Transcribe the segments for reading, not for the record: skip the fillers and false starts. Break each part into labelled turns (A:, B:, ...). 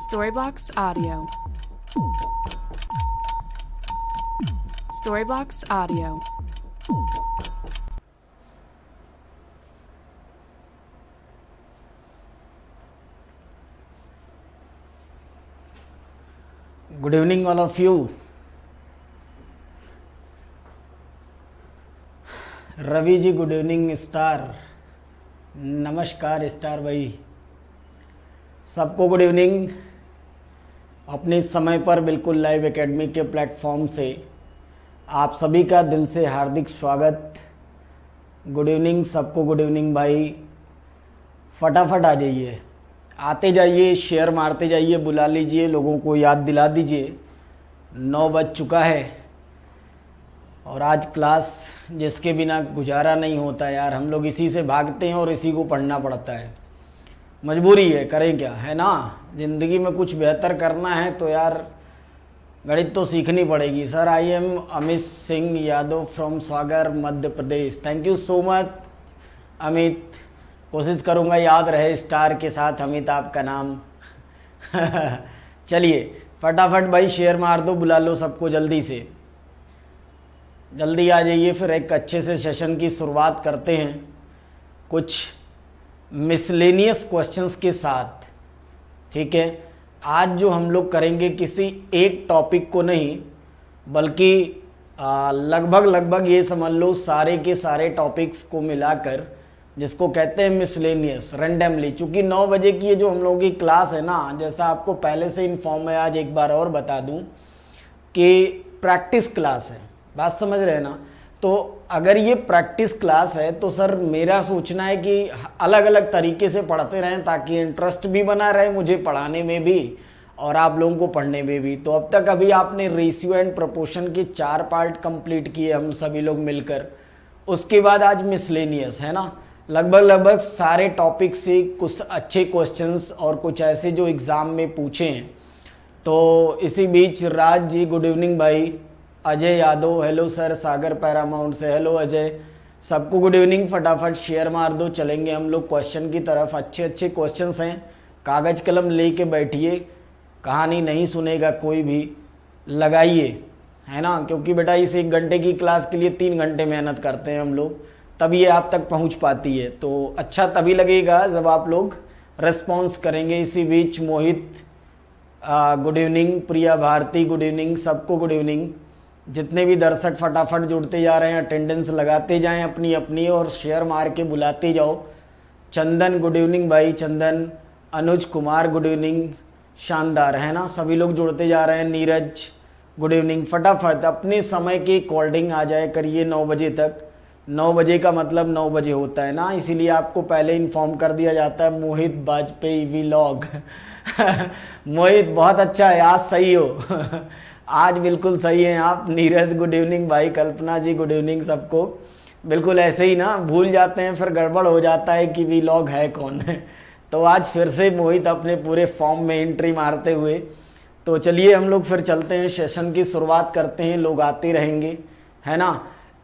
A: Storyblocks Audio. Storyblocks Audio.
B: Good evening, all of you. Ravi ji good evening star, नमस्कार star भाई, सबको good evening. अपने समय पर बिल्कुल लाइव एकेडमी के प्लेटफॉर्म से आप सभी का दिल से हार्दिक स्वागत। गुड इवनिंग सबको, गुड इवनिंग भाई। फटाफट आ जाइए, आते जाइए, शेयर मारते जाइए, बुला लीजिए, लोगों को याद दिला दीजिए। 9 बज चुका है और आज क्लास जिसके बिना गुजारा नहीं होता यार। हम लोग इसी से भागते हैं और इसी को पढ़ना पड़ता है, मजबूरी है, करें क्या, है ना। ज़िंदगी में कुछ बेहतर करना है तो यार गणित तो सीखनी पड़ेगी। Sir I am Amit Singh Yadav from Sagar Madhya Pradesh. Thank you so much Amit, कोशिश करूँगा याद रहे स्टार के साथ अमित आपका नाम। चलिए फटाफट भाई शेयर मार दो, बुला लो सबको, जल्दी से जल्दी आ जाइए। फिर एक अच्छे से सेशन की शुरुआत करते हैं कुछ मिसलेनियस क्वेश्चंस के साथ, ठीक है। आज जो हम लोग करेंगे किसी एक टॉपिक को नहीं, बल्कि लगभग ये समझ लो सारे के सारे टॉपिक्स को मिलाकर, जिसको कहते हैं मिसलेनियस, रैंडमली। चूँकि 9 बजे की ये जो हम लोगों की क्लास है ना, जैसा आपको पहले से इन्फॉर्म है, आज एक बार और बता दूं कि प्रैक्टिस क्लास है, बात समझ रहे हैं ना। तो अगर ये प्रैक्टिस क्लास है तो सर मेरा सोचना है कि अलग अलग तरीके से पढ़ते रहें, ताकि इंटरेस्ट भी बना रहे मुझे पढ़ाने में भी और आप लोगों को पढ़ने में भी। तो अब तक अभी आपने रेशियो एंड प्रोपोर्शन के 4 पार्ट कंप्लीट किए हम सभी लोग मिलकर। उसके बाद आज मिसलेनियस है ना, लगभग सारे टॉपिक से कुछ अच्छे क्वेश्चंस और कुछ ऐसे जो एग्ज़ाम में पूछे हैं। तो इसी बीच राज जी गुड इवनिंग भाई, अजय यादव हेलो सर, सागर पैरामाउंट से हेलो अजय, सबको गुड इवनिंग। फटाफट शेयर मार दो, चलेंगे हम लोग क्वेश्चन की तरफ। अच्छे क्वेश्चंस हैं, कागज़ कलम लेके बैठिए, कहानी नहीं सुनेगा कोई भी, लगाइए, है ना। क्योंकि बेटा इस 1 घंटे की क्लास के लिए 3 घंटे मेहनत करते हैं हम लोग, तभी ये आप तक पहुंच पाती है। तो अच्छा तभी लगेगा जब आप लोग रेस्पॉन्स करेंगे। इसी बीच मोहित गुड इवनिंग, प्रिया भारती गुड इवनिंग, सबको गुड इवनिंग। जितने भी दर्शक फटाफट जुड़ते जा रहे हैं, अटेंडेंस लगाते जाएं अपनी अपनी और शेयर मार के बुलाते जाओ। चंदन गुड इवनिंग भाई, चंदन। अनुज कुमार गुड इवनिंग, शानदार, है ना। सभी लोग जुड़ते जा रहे हैं। Neeraj good evening. फटाफट अपने समय के अकॉर्डिंग आ जाए करिए 9 बजे तक। 9 बजे का मतलब 9 बजे होता है ना, इसीलिए आपको पहले इन्फॉर्म कर दिया जाता है। मोहित वाजपेयी व्लॉग। मोहित बहुत अच्छा है, आज सही हो। आज बिल्कुल सही हैं आप। नीरज गुड इवनिंग भाई, कल्पना जी गुड इवनिंग सबको। बिल्कुल ऐसे ही ना भूल जाते हैं, फिर गड़बड़ हो जाता है कि व्लॉग है कौन है। तो आज फिर से मोहित अपने पूरे फॉर्म में एंट्री मारते हुए। तो चलिए हम लोग फिर चलते हैं, सेशन की शुरुआत करते हैं, लोग आते रहेंगे, है ना।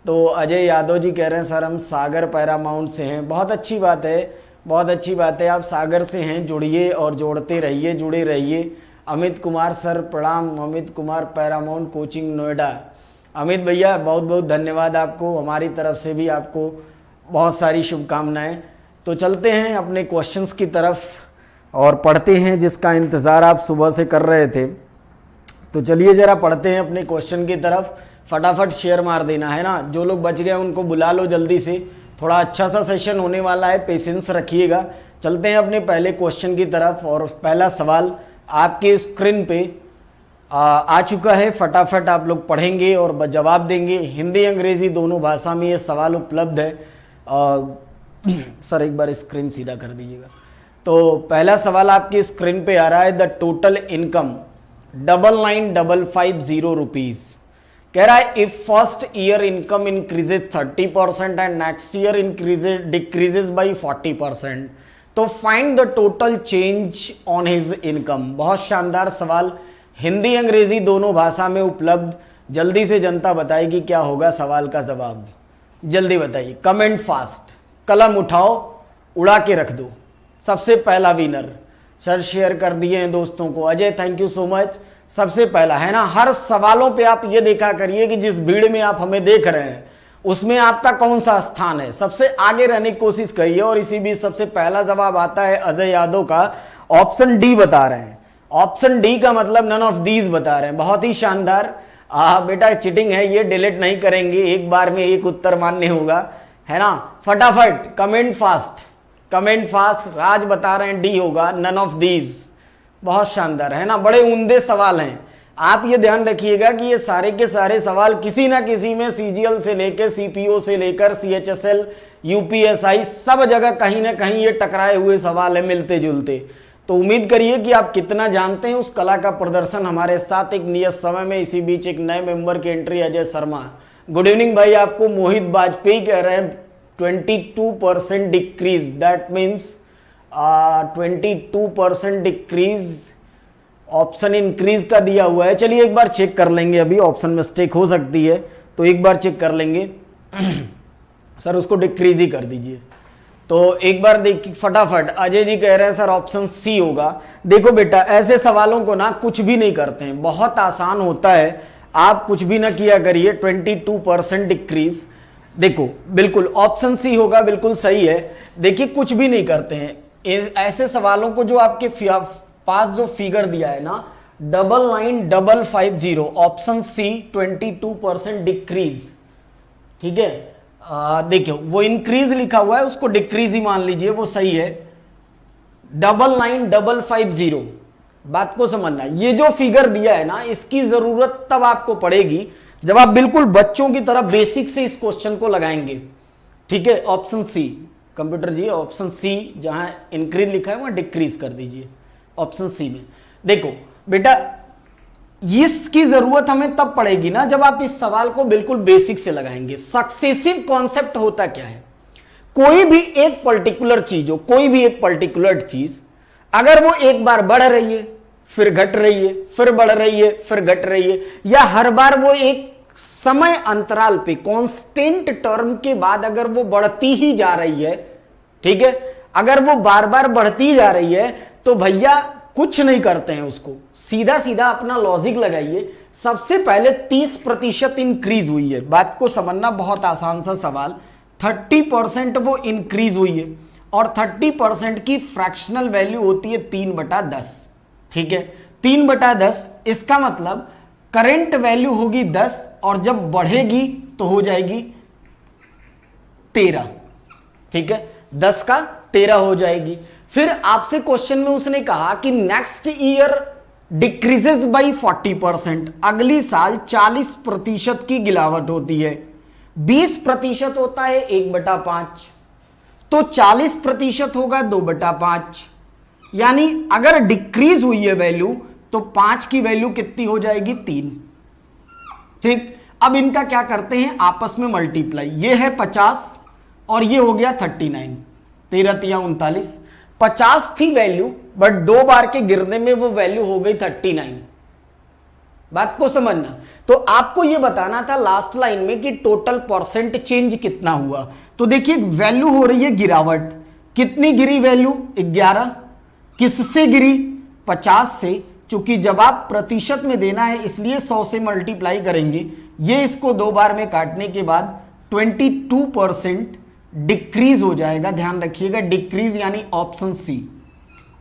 B: तो अजय यादव जी कह रहे हैं सर हम सागर पैरामाउंट से हैं। बहुत अच्छी बात है, बहुत अच्छी बात है, आप सागर से हैं, जुड़िए और जोड़ते रहिए, जुड़े रहिए। अमित कुमार सर प्रणाम, अमित कुमार पैरामाउंट कोचिंग नोएडा। अमित भैया बहुत बहुत धन्यवाद आपको, हमारी तरफ से भी आपको बहुत सारी शुभकामनाएं। तो चलते हैं अपने क्वेश्चंस की तरफ और पढ़ते हैं, जिसका इंतज़ार आप सुबह से कर रहे थे। तो चलिए ज़रा पढ़ते हैं अपने क्वेश्चन की तरफ। फटाफट शेयर मार देना, है ना। जो लोग बच गए उनको बुला लो जल्दी से, थोड़ा अच्छा सा सेशन होने वाला है, पेशेंस रखिएगा। चलते हैं अपने पहले क्वेश्चन की तरफ और पहला सवाल आपके स्क्रीन पे आ चुका है। फटाफट आप लोग पढ़ेंगे और जवाब देंगे। हिंदी अंग्रेजी दोनों भाषा में ये सवाल उपलब्ध है। सर एक बार स्क्रीन सीधा कर दीजिएगा। तो पहला सवाल आपकी स्क्रीन पे आ रहा है, द टोटल इनकम 99,550 रुपीज। कह रहा है if first year income increases 30% and next year decreases by 40%, तो find the total change on his income. बहुत शानदार सवाल, हिंदी अंग्रेजी दोनों भाषा में उपलब्ध। जल्दी से जनता बताएगी क्या होगा सवाल का जवाब, जल्दी बताइए, कमेंट फास्ट, कलम उठाओ, उड़ा के रख दो। सबसे पहला विनर सर शेयर कर दिए हैं दोस्तों को। Ajay thank you so much. सबसे पहला है ना, हर सवालों पे आप ये देखा करिए कि जिस भीड़ में आप हमें देख रहे हैं उसमें आपका कौन सा स्थान है, सबसे आगे रहने की कोशिश करिए। और इसी बीच सबसे पहला जवाब आता है अजय यादव का, ऑप्शन डी बता रहे हैं। ऑप्शन डी का मतलब नन ऑफ दीज बता रहे हैं। बहुत ही शानदार। बेटा चीटिंग है ये, डिलीट नहीं करेंगे, एक बार में एक उत्तर मान्य होगा, है ना। फटाफट कमेंट फास्ट, कमेंट फास्ट। राज बता रहे हैं डी होगा, नन ऑफ दीज। बहुत शानदार, है ना। बड़े उम्दे सवाल हैं। आप ये ध्यान रखिएगा कि ये सारे के सारे सवाल किसी ना किसी में सीजीएल से लेकर सीपीओ से लेकर सीएचएसएल यूपीएसआई सब जगह कहीं ना कहीं ये टकराए हुए सवाल है, मिलते जुलते। तो उम्मीद करिए कि आप कितना जानते हैं उस कला का प्रदर्शन हमारे साथ एक नियत समय में। इसी बीच एक नए मेंबर की entry, Ajay Sharma. Good evening भाई आपको। मोहित बाजपेयी कह रहे हैं 22% decrease, that means 22% decrease. Option increase का दिया हुआ है। चलिए एक बार चेक कर लेंगे, अभी ऑप्शन मिस्टेक हो सकती है तो एक बार चेक कर लेंगे। सर उसको डिक्रीज ही कर दीजिए। तो एक बार देखिए फटाफट। अजय जी कह रहे हैं सर ऑप्शन सी होगा। देखो बेटा ऐसे सवालों को ना कुछ भी नहीं करते हैं, बहुत आसान होता है, आप कुछ भी ना किया करिए। 22% डिक्रीज, देखो बिल्कुल ऑप्शन सी होगा, बिल्कुल सही है। देखिए कुछ भी नहीं करते हैं ऐसे सवालों को। जो आपके पास जो फिगर दिया है ना 99550, ऑप्शन सी 22% डिक्रीज, ठीक है। देखिए वो इंक्रीज लिखा हुआ है, उसको डिक्रीज ही मान लीजिए, वो सही है। 99550, बात को समझना। ये जो फिगर दिया है ना इसकी जरूरत तब आपको पड़ेगी जब आप बिल्कुल बच्चों की तरह बेसिक से इस क्वेश्चन को लगाएंगे, ठीक है। ऑप्शन सी, कंप्यूटर जी ऑप्शन सी जहां इंक्रीज लिखा है वहां डिक्रीज कर दीजिए, ऑप्शन सी में। देखो बेटा इसकी जरूरत हमें तब पड़ेगी ना जब आप इस सवाल को बिल्कुल बेसिक से लगाएंगे। सक्सेसिव कॉन्सेप्ट होता क्या है, कोई भी एक पर्टिकुलर चीज हो, कोई भी एक पर्टिकुलर चीज अगर वो एक बार बढ़ रही है फिर घट रही है, फिर बढ़ रही है फिर घट रही है, या हर बार वो एक समय अंतराल पे कांस्टेंट टर्म के बाद अगर वो बढ़ती ही जा रही है, ठीक है, अगर वो बार बार बढ़ती जा रही है तो भैया कुछ नहीं करते हैं उसको। सीधा सीधा अपना लॉजिक लगाइए। सबसे पहले 30% इंक्रीज हुई है, बात को समझना, बहुत आसान सा सवाल। 30% वो इंक्रीज हुई है और 30% की फ्रैक्शनल वैल्यू होती है 3/10, ठीक है। 3/10 इसका मतलब करंट वैल्यू होगी 10 और जब बढ़ेगी तो हो जाएगी 13, ठीक है। 10 का 13 हो जाएगी। फिर आपसे क्वेश्चन में उसने कहा कि नेक्स्ट ईयर डिक्रीजेस बाई 40%, अगली साल 40% की गिरावट होती है। 20% होता है 1/5, तो 40% होगा 2/5। यानी अगर डिक्रीज हुई है वैल्यू तो 5 की वैल्यू कितनी हो जाएगी, 3, ठीक। अब इनका क्या करते हैं, आपस में मल्टीप्लाई। ये है 50 और ये हो गया 39, 13×3 = 39। 50 थी वैल्यू बट 2 बार के गिरने में वो वैल्यू हो गई 39। बात को समझना। तो आपको ये बताना था लास्ट लाइन में कि टोटल परसेंट चेंज कितना हुआ। तो देखिए वैल्यू हो रही है गिरावट, कितनी गिरी वैल्यू, 11। किससे गिरी, 50 से। चूंकि जब आप प्रतिशत में देना है इसलिए 100 से मल्टीप्लाई करेंगे। ये इसको 2 बार में काटने के बाद 22% डिक्रीज हो जाएगा। ध्यान रखिएगा डिक्रीज यानी ऑप्शन सी,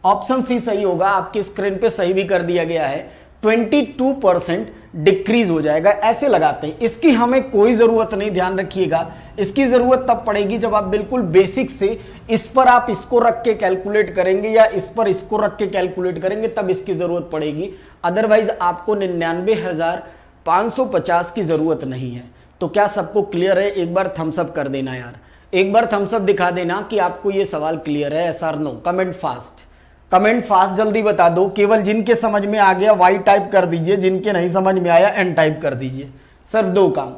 B: ऑप्शन सी सही होगा। आपकी स्क्रीन पे सही भी कर दिया गया है, 22% डिक्रीज हो जाएगा। ऐसे लगाते हैं, इसकी हमें कोई जरूरत नहीं, ध्यान रखिएगा। इसकी जरूरत तब पड़ेगी जब आप बिल्कुल बेसिक से इस पर आप इसको रख के कैलकुलेट करेंगे या इस पर इसको रख के कैलकुलेट करेंगे, तब इसकी जरूरत पड़ेगी। अदरवाइज आपको 99,550 की जरूरत नहीं है। तो क्या सबको क्लियर है? एक बार थम्सअप कर देना यार, एक बार थम्सअप दिखा देना कि आपको ये सवाल क्लियर है, yes or no. Comment fast, comment fast जल्दी बता दो। केवल जिनके समझ में आ गया वाई टाइप कर दीजिए, जिनके नहीं समझ में आया एन टाइप कर दीजिए। सिर्फ 2 काम,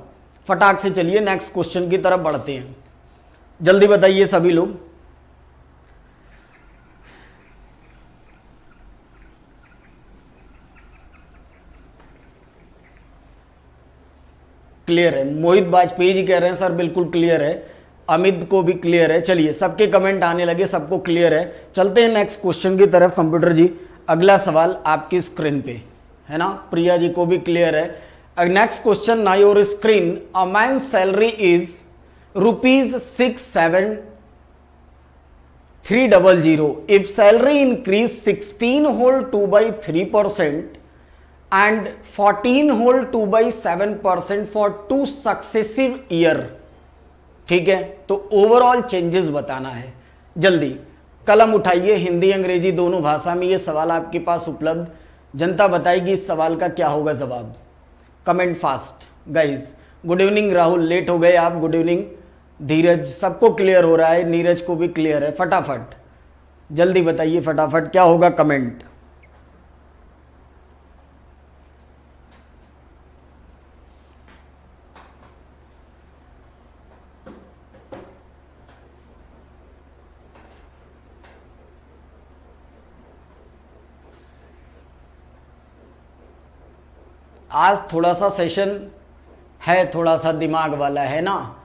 B: फटाक से चलिए नेक्स्ट क्वेश्चन की तरफ बढ़ते हैं। जल्दी बताइए सभी लोग। क्लियर है? मोहित बाजपेयी जी कह रहे हैं सर बिल्कुल क्लियर है। अमित को भी क्लियर है। चलिए सबके कमेंट आने लगे, सबको क्लियर है। चलते हैं नेक्स्ट क्वेश्चन की तरफ। कंप्यूटर जी अगला सवाल आपकी स्क्रीन पे है ना, प्रिया जी को भी क्लियर है। नेक्स्ट क्वेश्चन ना your screen, a man salary is ₹67300 if salary increase 16 whole 2 by 3% and 14 whole 2 by 7% for 2 successive year। ठीक है, तो ओवरऑल चेंजेस बताना है। जल्दी कलम उठाइए, हिंदी अंग्रेजी दोनों भाषा में ये सवाल आपके पास उपलब्ध। जनता बताएगी इस सवाल का क्या होगा जवाब। Comment fast guys. Good evening Rahul, late हो गए आप। गुड इवनिंग धीरज, सबको क्लियर हो रहा है, नीरज को भी क्लियर है। फटाफट जल्दी बताइए, फटाफट क्या होगा कमेंट। आज थोड़ा सा सेशन है, थोड़ा सा दिमाग वाला है ना,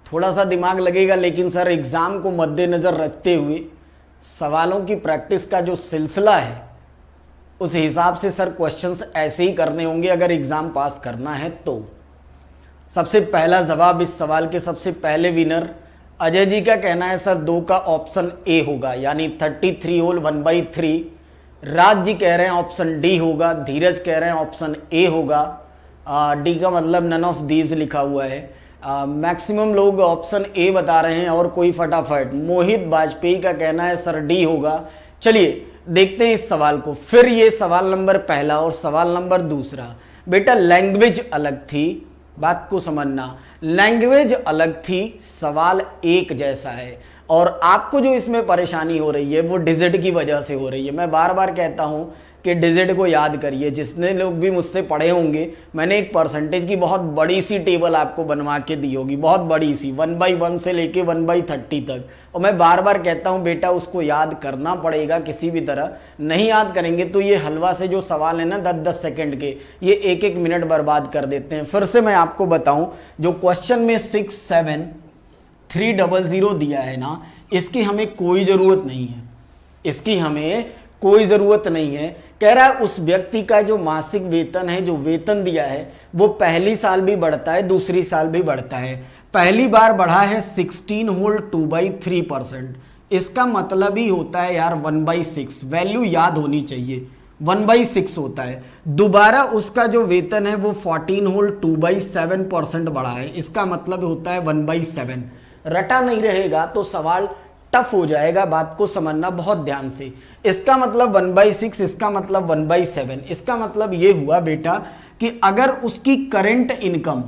B: थोड़ा सा दिमाग लगेगा, लेकिन सर एग्ज़ाम को मद्देनज़र रखते हुए सवालों की प्रैक्टिस का जो सिलसिला है उस हिसाब से सर क्वेश्चंस ऐसे ही करने होंगे अगर एग्ज़ाम पास करना है तो। सबसे पहला जवाब इस सवाल के सबसे पहले विनर अजय जी का कहना है सर 2 का ऑप्शन ए होगा, यानी 33 होल 1/3। राज जी कह रहे हैं ऑप्शन डी होगा। धीरज कह रहे हैं ऑप्शन ए होगा। डी का मतलब नन ऑफ दीज लिखा हुआ है। मैक्सिमम लोग ऑप्शन ए बता रहे हैं और कोई फटाफट। मोहित वाजपेयी का कहना है सर डी होगा। चलिए देखते हैं इस सवाल को। फिर ये सवाल नंबर पहला और सवाल नंबर दूसरा। बेटा लैंग्वेज अलग थी, बात को समझना, लैंग्वेज अलग थी, सवाल एक जैसा है। और आपको जो इसमें परेशानी हो रही है वो डिजिट की वजह से हो रही है। मैं बार बार कहता हूं कि डिजिट को याद करिए। जितने लोग भी मुझसे पढ़े होंगे, मैंने एक परसेंटेज की बहुत बड़ी सी टेबल आपको बनवा के दी होगी, बहुत बड़ी सी, 1/1 से लेके 1/30 तक। और मैं बार बार कहता हूं बेटा उसको याद करना पड़ेगा किसी भी तरह। नहीं याद करेंगे तो ये हलवा से जो सवाल है ना 10-10 सेकेंड के, ये 1-1 मिनट बर्बाद कर देते हैं। फिर से मैं आपको बताऊं, जो क्वेश्चन में 67300 दिया है ना, इसकी हमें कोई ज़रूरत नहीं है, इसकी हमें कोई ज़रूरत नहीं है। कह रहा है उस व्यक्ति का जो मासिक वेतन है, जो वेतन दिया है, वो पहली साल भी बढ़ता है, दूसरी साल भी बढ़ता है। पहली बार बढ़ा है 16 होल 2/3%। इसका मतलब ही होता है यार 1/6, वैल्यू याद होनी चाहिए, 1/6 होता है। दोबारा उसका जो वेतन है वो 14 होल 2/7% बढ़ा है, इसका मतलब होता है 1/7। रटा नहीं रहेगा तो सवाल टफ हो जाएगा, बात को समझना बहुत ध्यान से। इसका मतलब 1/6, इसका मतलब 1/7। इसका मतलब ये हुआ बेटा कि अगर उसकी करंट इनकम,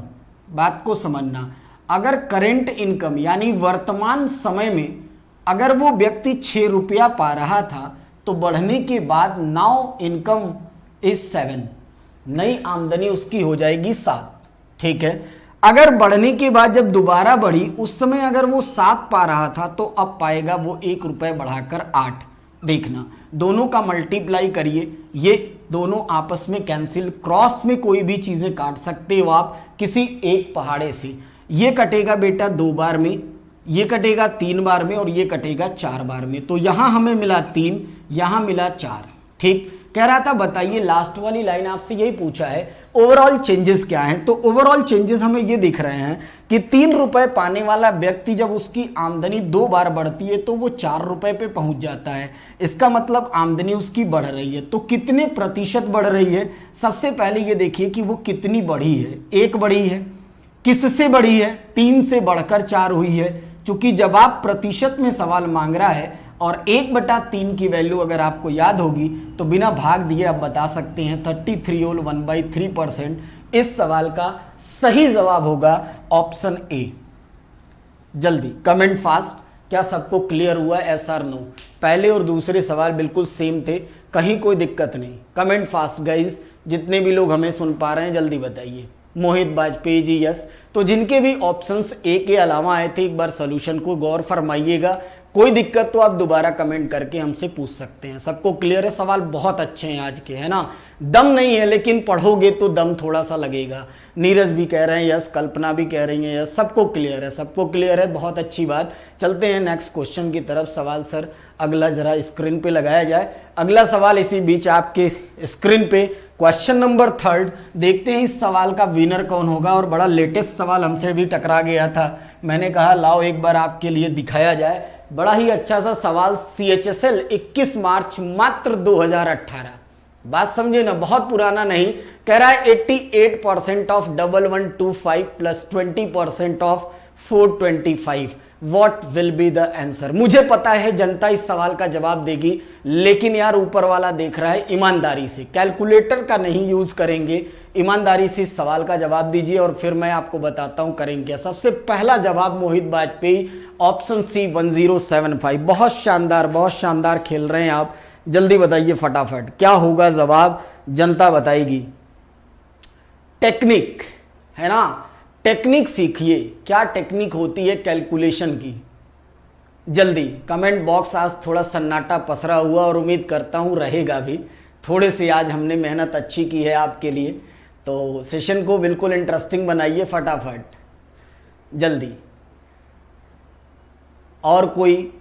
B: बात को समझना, अगर करंट इनकम यानी वर्तमान समय में अगर वो व्यक्ति 6 रुपया पा रहा था तो बढ़ने के बाद नाउ इनकम इज 7, नई आमदनी उसकी हो जाएगी 7। ठीक है, अगर बढ़ने के बाद जब दोबारा बढ़ी, उस समय अगर वो 7 पा रहा था तो अब पाएगा वो 1 रुपये बढ़ाकर 8। देखना, दोनों का मल्टीप्लाई करिए, ये दोनों आपस में कैंसिल, क्रॉस में कोई भी चीज़ें काट सकते हो आप किसी एक पहाड़े से। ये कटेगा बेटा 2 बार में, ये कटेगा 3 बार में और ये कटेगा 4 बार में। तो यहाँ हमें मिला 3, यहाँ मिला 4। ठीक, कह रहा था बताइए, लास्ट वाली लाइन आपसे यही पूछा है ओवरऑल चेंजेस क्या हैं। तो ओवरऑल चेंजेस हमें ये दिख रहे हैं कि 3 रुपए पाने वाला व्यक्ति जब उसकी आमदनी 2 बार बढ़ती है तो वो 4 रुपए पे पहुंच जाता है। इसका मतलब आमदनी उसकी बढ़ रही है। तो कितने प्रतिशत बढ़ रही है, सबसे पहले ये देखिए कि वो कितनी बढ़ी है। 1 बढ़ी है, किससे बढ़ी है, 3 से बढ़कर 4 हुई है। क्योंकि जब आप प्रतिशत में सवाल मांग रहा है और 1/3 की वैल्यू अगर आपको याद होगी तो बिना भाग दिए आप बता सकते हैं 33 होल 1/3%। इस सवाल का सही जवाब होगा ऑप्शन ए। जल्दी कमेंट फास्ट, क्या सबको क्लियर हुआ? Yes or no? पहले और दूसरे सवाल बिल्कुल सेम थे, कहीं कोई दिक्कत नहीं। कमेंट फास्ट गाइज, जितने भी लोग हमें सुन पा रहे हैं जल्दी बताइए। मोहित वाजपेयी जी यस। तो तो जिनके भी ऑप्शंस ए के अलावा आए थे एक बार सॉल्यूशन को गौर फरमाइएगा। कोई दिक्कत तो आप दोबारा कमेंट करके हमसे पूछ सकते हैं। सबको क्लियर है? सवाल बहुत अच्छे हैं आज के, है ना? दम नहीं है लेकिन पढ़ोगे तो दम थोड़ा सा लगेगा। नीरज भी कह रहे हैं यस, कल्पना भी कह रही है यस, सबको क्लियर है, सबको क्लियर है, बहुत अच्छी बात। चलते हैं नेक्स्ट क्वेश्चन की तरफ। सवाल सर अगला जरा स्क्रीन पे लगाया जाए। अगला सवाल इसी बीच आपके स्क्रीन पे, क्वेश्चन नंबर 3। देखते हैं इस सवाल का विनर कौन होगा। और बड़ा लेटेस्ट सवाल हमसे भी टकरा गया था, मैंने कहा लाओ एक बार आपके लिए दिखाया जाए। बड़ा ही अच्छा सा सवाल, CHSL 21 मार्च मात्र 2018। बात समझे ना, बहुत पुराना नहीं। कह रहा है 88% of 1125 plus 20% of 425, what will be the answer. मुझे पता है जनता इस सवाल का जवाब देगी, लेकिन यार ऊपर वाला देख रहा है, ईमानदारी से, कैलकुलेटर का नहीं यूज करेंगे, ईमानदारी से इस सवाल का जवाब दीजिए और फिर मैं आपको बताता हूं करेंगे क्या। सबसे पहला जवाब मोहित वाजपेयी, ऑप्शन सी 1075। बहुत शानदार खेल रहे हैं आप। जल्दी बताइए फटाफट क्या होगा जवाब, जनता बताएगी। टेक्निक है ना, टेक्निक सीखिए। क्या टेक्निक होती है कैलकुलेशन की? जल्दी कमेंट बॉक्स आज थोड़ा सन्नाटा पसरा हुआ और उम्मीद करता हूं रहेगा भी। थोड़े से आज हमने मेहनत अच्छी की है आपके लिए, तो सेशन को बिल्कुल इंटरेस्टिंग बनाइए फटाफट, जल्दी। और कोई?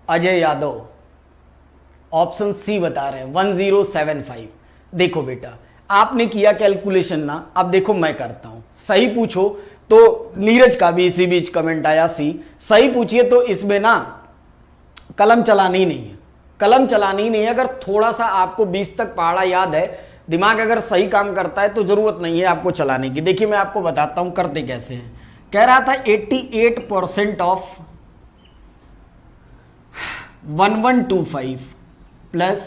B: अजय यादव ऑप्शन सी बता रहे हैं 1075। देखो बेटा, आपने किया कैलकुलेशन ना, अब देखो मैं करता हूं। सही पूछो तो नीरज का भी इसी बीच कमेंट आया सी, सही पूछिए तो इसमें ना कलम चलानी नहीं है, कलम चलानी नहीं है। अगर थोड़ा सा आपको 20 तक पहाड़ा याद है, दिमाग अगर सही काम करता है तो जरूरत नहीं है आपको चलाने की। देखिए मैं आपको बताता हूं करते कैसे हैं। कह रहा था 88% ऑफ 1125 प्लस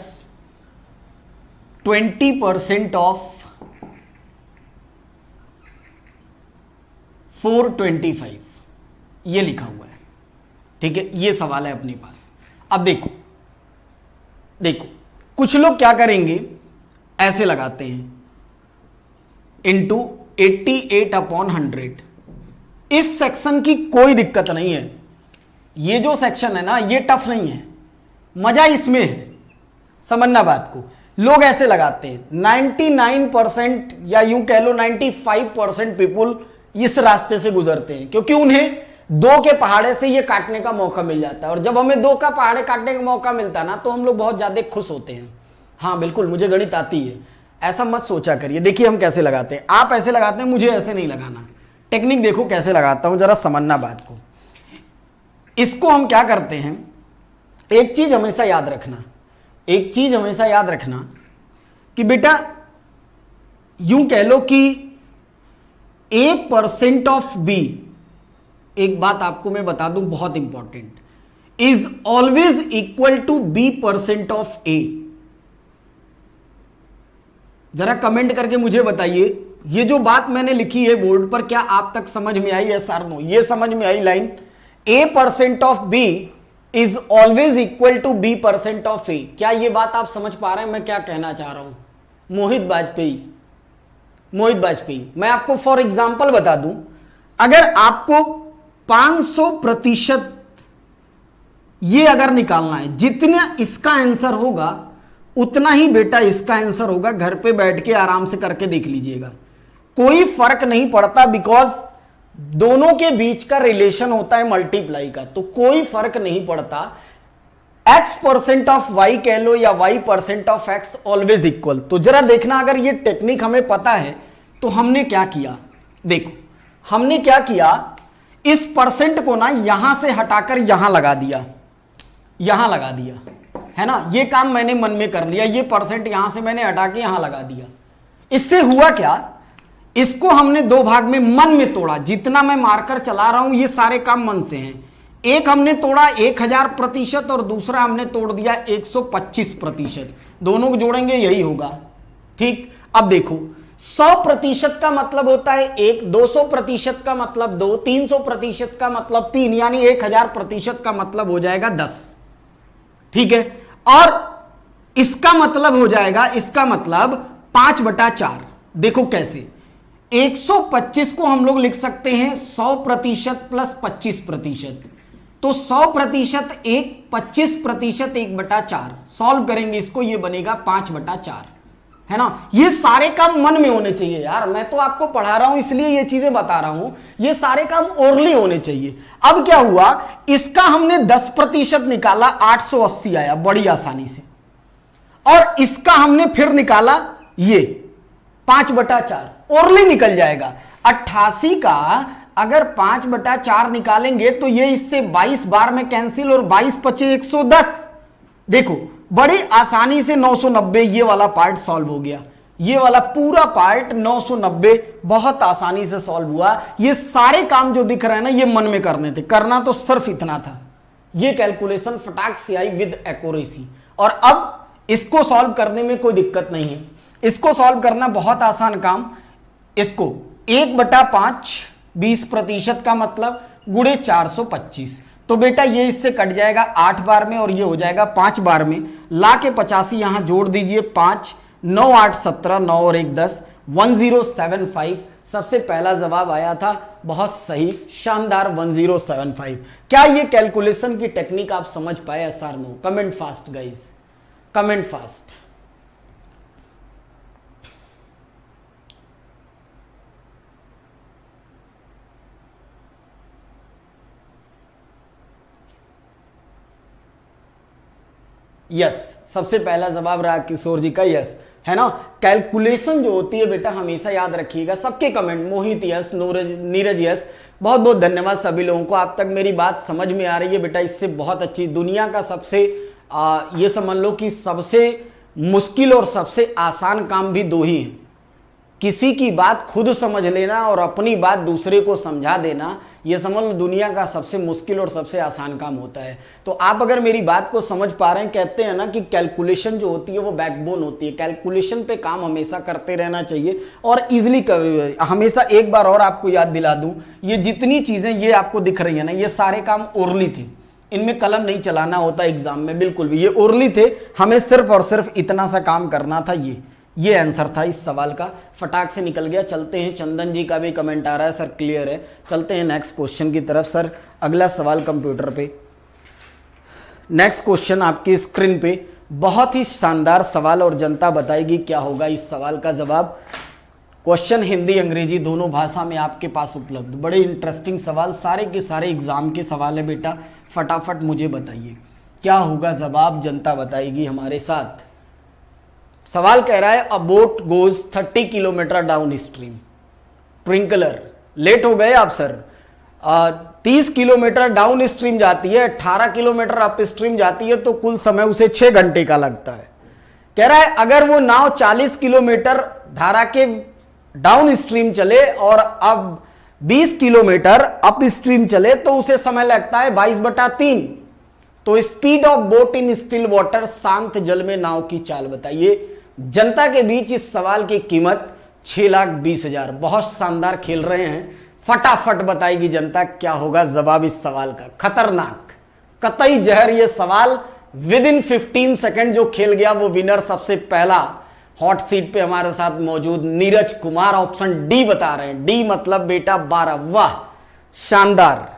B: 20% ऑफ 425, ये लिखा हुआ है, ठीक है? ये सवाल है अपने पास। अब देखो कुछ लोग क्या करेंगे, ऐसे लगाते हैं इंटू 88/100। इस सेक्शन की कोई दिक्कत नहीं है, ये जो सेक्शन है ना ये टफ नहीं है, मजा इसमें है, समझना बात को। लोग ऐसे लगाते हैं। 99% या यूं कह लो 95% पीपुल इस रास्ते से गुजरते हैं, क्योंकि उन्हें 2 के पहाड़े से ये काटने का मौका मिल जाता है। और जब हमें 2 का पहाड़े काटने का मौका मिलता है ना, तो हम लोग बहुत ज्यादा खुश होते हैं। हाँ बिल्कुल, मुझे गणित आती है, ऐसा मत सोचा करिए। देखिए हम कैसे लगाते हैं, आप ऐसे लगाते हैं, मुझे ऐसे नहीं लगाना। टेक्निक देखो कैसे लगाता हूं, जरा समझना बात को। इसको हम क्या करते हैं, एक चीज हमेशा याद रखना, एक चीज हमेशा याद रखना कि बेटा यूं कह लो कि A% ऑफ B, एक बात आपको मैं बता दूं बहुत important, is always equal to B% of A। जरा कमेंट करके मुझे बताइए, ये जो बात मैंने लिखी है बोर्ड पर, क्या आप तक समझ में आई? यस और नो? ये समझ में आई line, A% of B is always equal to B% of A। क्या ये बात आप समझ पा रहे हैं मैं क्या कहना चाह रहा हूं? मोहित वाजपेयी, मैं आपको फॉर एग्जाम्पल बता दूं, अगर आपको 500% ये अगर निकालना है, जितना इसका आंसर होगा उतना ही बेटा इसका आंसर होगा। घर पे बैठ के आराम से करके देख लीजिएगा, कोई फर्क नहीं पड़ता, बिकॉज दोनों के बीच का रिलेशन होता है मल्टीप्लाई का, तो कोई फर्क नहीं पड़ता। X% ऑफ Y कह लो या Y% of X always equal. तो जरा देखना, अगर ये टेक्निक हमें पता है तो हमने क्या किया, देखो हमने क्या किया, इस परसेंट को ना यहां से हटाकर यहां लगा दिया, यहां लगा दिया, है ना? ये काम मैंने मन में कर लिया, ये परसेंट यहां से मैंने हटा के यहां लगा दिया। इससे हुआ क्या, इसको हमने 2 भाग में मन में तोड़ा। जितना मैं मार्कर चला रहा हूं ये सारे काम मन से हैं। एक हमने तोड़ा 1000% और दूसरा हमने तोड़ दिया 125%। दोनों को जोड़ेंगे यही होगा, ठीक? अब देखो 100% का मतलब होता है 1, 200% का मतलब 2, 300% का मतलब 3, यानी 1000% का मतलब हो जाएगा 10, ठीक है? और इसका मतलब हो जाएगा, इसका मतलब 5/4। देखो कैसे, 125 को हम लोग लिख सकते हैं 100% प्लस 25%। तो 100% 25% 1/4 सॉल्व करेंगे इसको, ये बनेगा 5/4, है ना। ये सारे काम मन में होने चाहिए यार, मैं तो आपको पढ़ा रहा हूं इसलिए ये चीजें बता रहा हूं, ये सारे काम ओरली होने चाहिए। अब क्या हुआ, इसका हमने 10% निकाला, 880 आया बड़ी आसानी से, और इसका हमने फिर निकाला ये 5/4, ओरली निकल जाएगा। 88 का अगर 5/4 निकालेंगे तो ये इससे 22 बार में कैंसिल, और 22 पचे 110। देखो बड़ी आसानी से 990, ये वाला पार्ट सॉल्व हो गया, ये वाला पूरा पार्ट 990 बहुत आसानी से सॉल्व हुआ। ये सारे काम जो दिख रहे हैं ना, ये मन में करने थे, करना तो सिर्फ इतना था। ये कैलकुलेशन फटाक से आई विद एक्यूरेसी, और अब इसको सॉल्व करने में कोई दिक्कत नहीं है, इसको सॉल्व करना बहुत आसान काम। इसको 1/5 20% का मतलब गुणे 425, तो बेटा ये इससे कट जाएगा 8 बार में, और ये हो जाएगा 5 बार में। ला के 85 यहां जोड़ दीजिए, 5 9 8 17, 9 और 1 10, 1075 सबसे पहला जवाब आया था। बहुत सही, शानदार 1075। क्या ये कैलकुलेशन की टेक्निक आप समझ पाए? यस और no? Comment fast guys, comment fast. Yes, सबसे पहला जवाब रहा किशोर जी का, यस, है ना। कैलकुलेशन जो होती है बेटा, हमेशा याद रखिएगा। सबके कमेंट, मोहित यस, नीरज यस, बहुत बहुत धन्यवाद सभी लोगों को। आप तक मेरी बात समझ में आ रही है बेटा, इससे बहुत अच्छी। दुनिया का सबसे ये समझ लो कि सबसे मुश्किल और सबसे आसान काम भी दो ही हैं, किसी की बात खुद समझ लेना और अपनी बात दूसरे को समझा देना। ये समझ लो दुनिया का सबसे मुश्किल और सबसे आसान काम होता है। तो आप अगर मेरी बात को समझ पा रहे हैं, कहते हैं ना कि कैलकुलेशन जो होती है वो बैकबोन होती है। कैलकुलेशन पे काम हमेशा करते रहना चाहिए और इजीली हमेशा। एक बार और आपको याद दिला दूं, ये जितनी चीजें ये आपको दिख रही है ना, ये सारे काम ओरली थे, इनमें कलम नहीं चलाना होता एग्जाम में, बिल्कुल भी। ये ओरली थे, हमें सिर्फ और सिर्फ इतना सा काम करना था। ये आंसर था इस सवाल का, फटाक से निकल गया। चलते हैं, चंदन जी का भी कमेंट आ रहा है, सर क्लियर है। चलते हैं नेक्स्ट क्वेश्चन की तरफ। सर अगला सवाल कंप्यूटर पे, नेक्स्ट क्वेश्चन आपकी स्क्रीन पे, बहुत ही शानदार सवाल और जनता बताएगी क्या होगा इस सवाल का जवाब। क्वेश्चन हिंदी अंग्रेजी दोनों भाषा में आपके पास उपलब्ध। बड़े इंटरेस्टिंग सवाल, सारे के सारे एग्जाम के सवाल है बेटा। फटाफट मुझे बताइए क्या होगा जवाब, जनता बताएगी हमारे साथ। सवाल कह रहा है, a boat goes 30 kilometre downstream, ट्विंकलर। लेट हो गए आप सर। 30 किलोमीटर डाउन स्ट्रीम जाती है, 18 किलोमीटर अप स्ट्रीम जाती है, तो कुल समय उसे 6 घंटे का लगता है। कह रहा है अगर वो नाव 40 किलोमीटर धारा के डाउन स्ट्रीम चले और अब 20 किलोमीटर अप स्ट्रीम चले तो उसे समय लगता है 22/3। तो speed of boat in still water, शांत जल में नाव की चाल बताइए। जनता के बीच इस सवाल की कीमत 6,20,000। बहुत शानदार खेल रहे हैं, फटाफट बताएगी जनता क्या होगा जवाब इस सवाल का। खतरनाक, कतई जहर ये सवाल। विद इन 15 सेकेंड जो खेल गया वो विनर। सबसे पहला हॉट सीट पे हमारे साथ मौजूद नीरज कुमार, ऑप्शन डी बता रहे हैं। डी मतलब बेटा 12। वाह, शानदार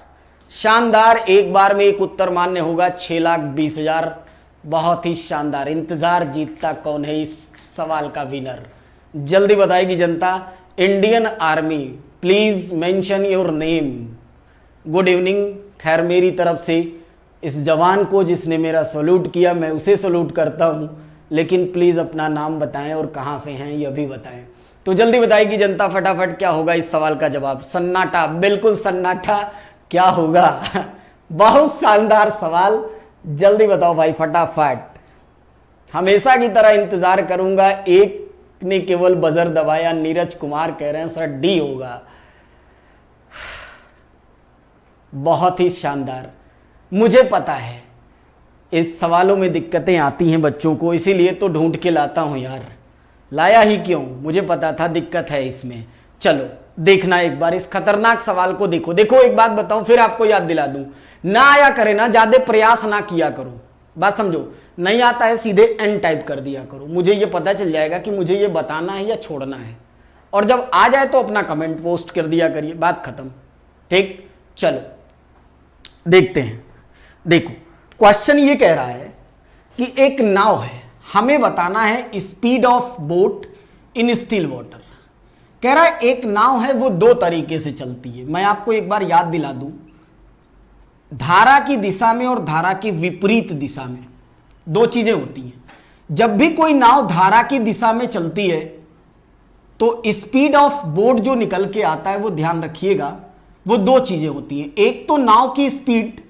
B: शानदार। एक बार में एक उत्तर मान्य होगा, 6,20,000। बहुत ही शानदार। इंतजार, जीतता कौन है इस सवाल का विनर, जल्दी बताएगी जनता। Indian army, please mention your name. Good evening. खैर मेरी तरफ से इस जवान को जिसने मेरा सैल्यूट किया, मैं उसे सैल्यूट करता हूं, लेकिन प्लीज अपना नाम बताएं और कहां से हैं यह भी बताएं। तो जल्दी बताएगी जनता फटाफट क्या होगा इस सवाल का जवाब। सन्नाटा, बिल्कुल सन्नाटा। क्या होगा? बहुत शानदार सवाल, जल्दी बताओ भाई फटाफट। हमेशा की तरह इंतजार करूंगा। एक ने केवल बजर दबाया, नीरज कुमार कह रहे हैं सर डी होगा। बहुत ही शानदार। मुझे पता है इस सवालों में दिक्कतें आती हैं बच्चों को, इसीलिए तो ढूंढ के लाता हूं यार। लाया ही क्यों, मुझे पता था दिक्कत है इसमें। चलो देखना एक बार इस खतरनाक सवाल को। देखो देखो, एक बात बताऊं फिर आपको याद दिला दूं, ना आया करे ना, ज्यादा प्रयास ना किया करो। बात समझो, नहीं आता है सीधे एन टाइप कर दिया करो, मुझे ये पता चल जाएगा कि मुझे ये बताना है या छोड़ना है, और जब आ जाए तो अपना कमेंट पोस्ट कर दिया करिए, बात खत्म। ठीक, चलो देखते हैं। देखो क्वेश्चन ये कह रहा है कि एक नाव है, हमें बताना है speed of boat in still water. कह रहा है एक नाव है वो दो तरीके से चलती है। मैं आपको एक बार याद दिला दूं, धारा की दिशा में और धारा की विपरीत दिशा में दो चीजें होती हैं। जब भी कोई नाव धारा की दिशा में चलती है तो स्पीड ऑफ बोट जो निकल के आता है, वो ध्यान रखिएगा, वो दो चीजें होती हैं। एक तो नाव की स्पीड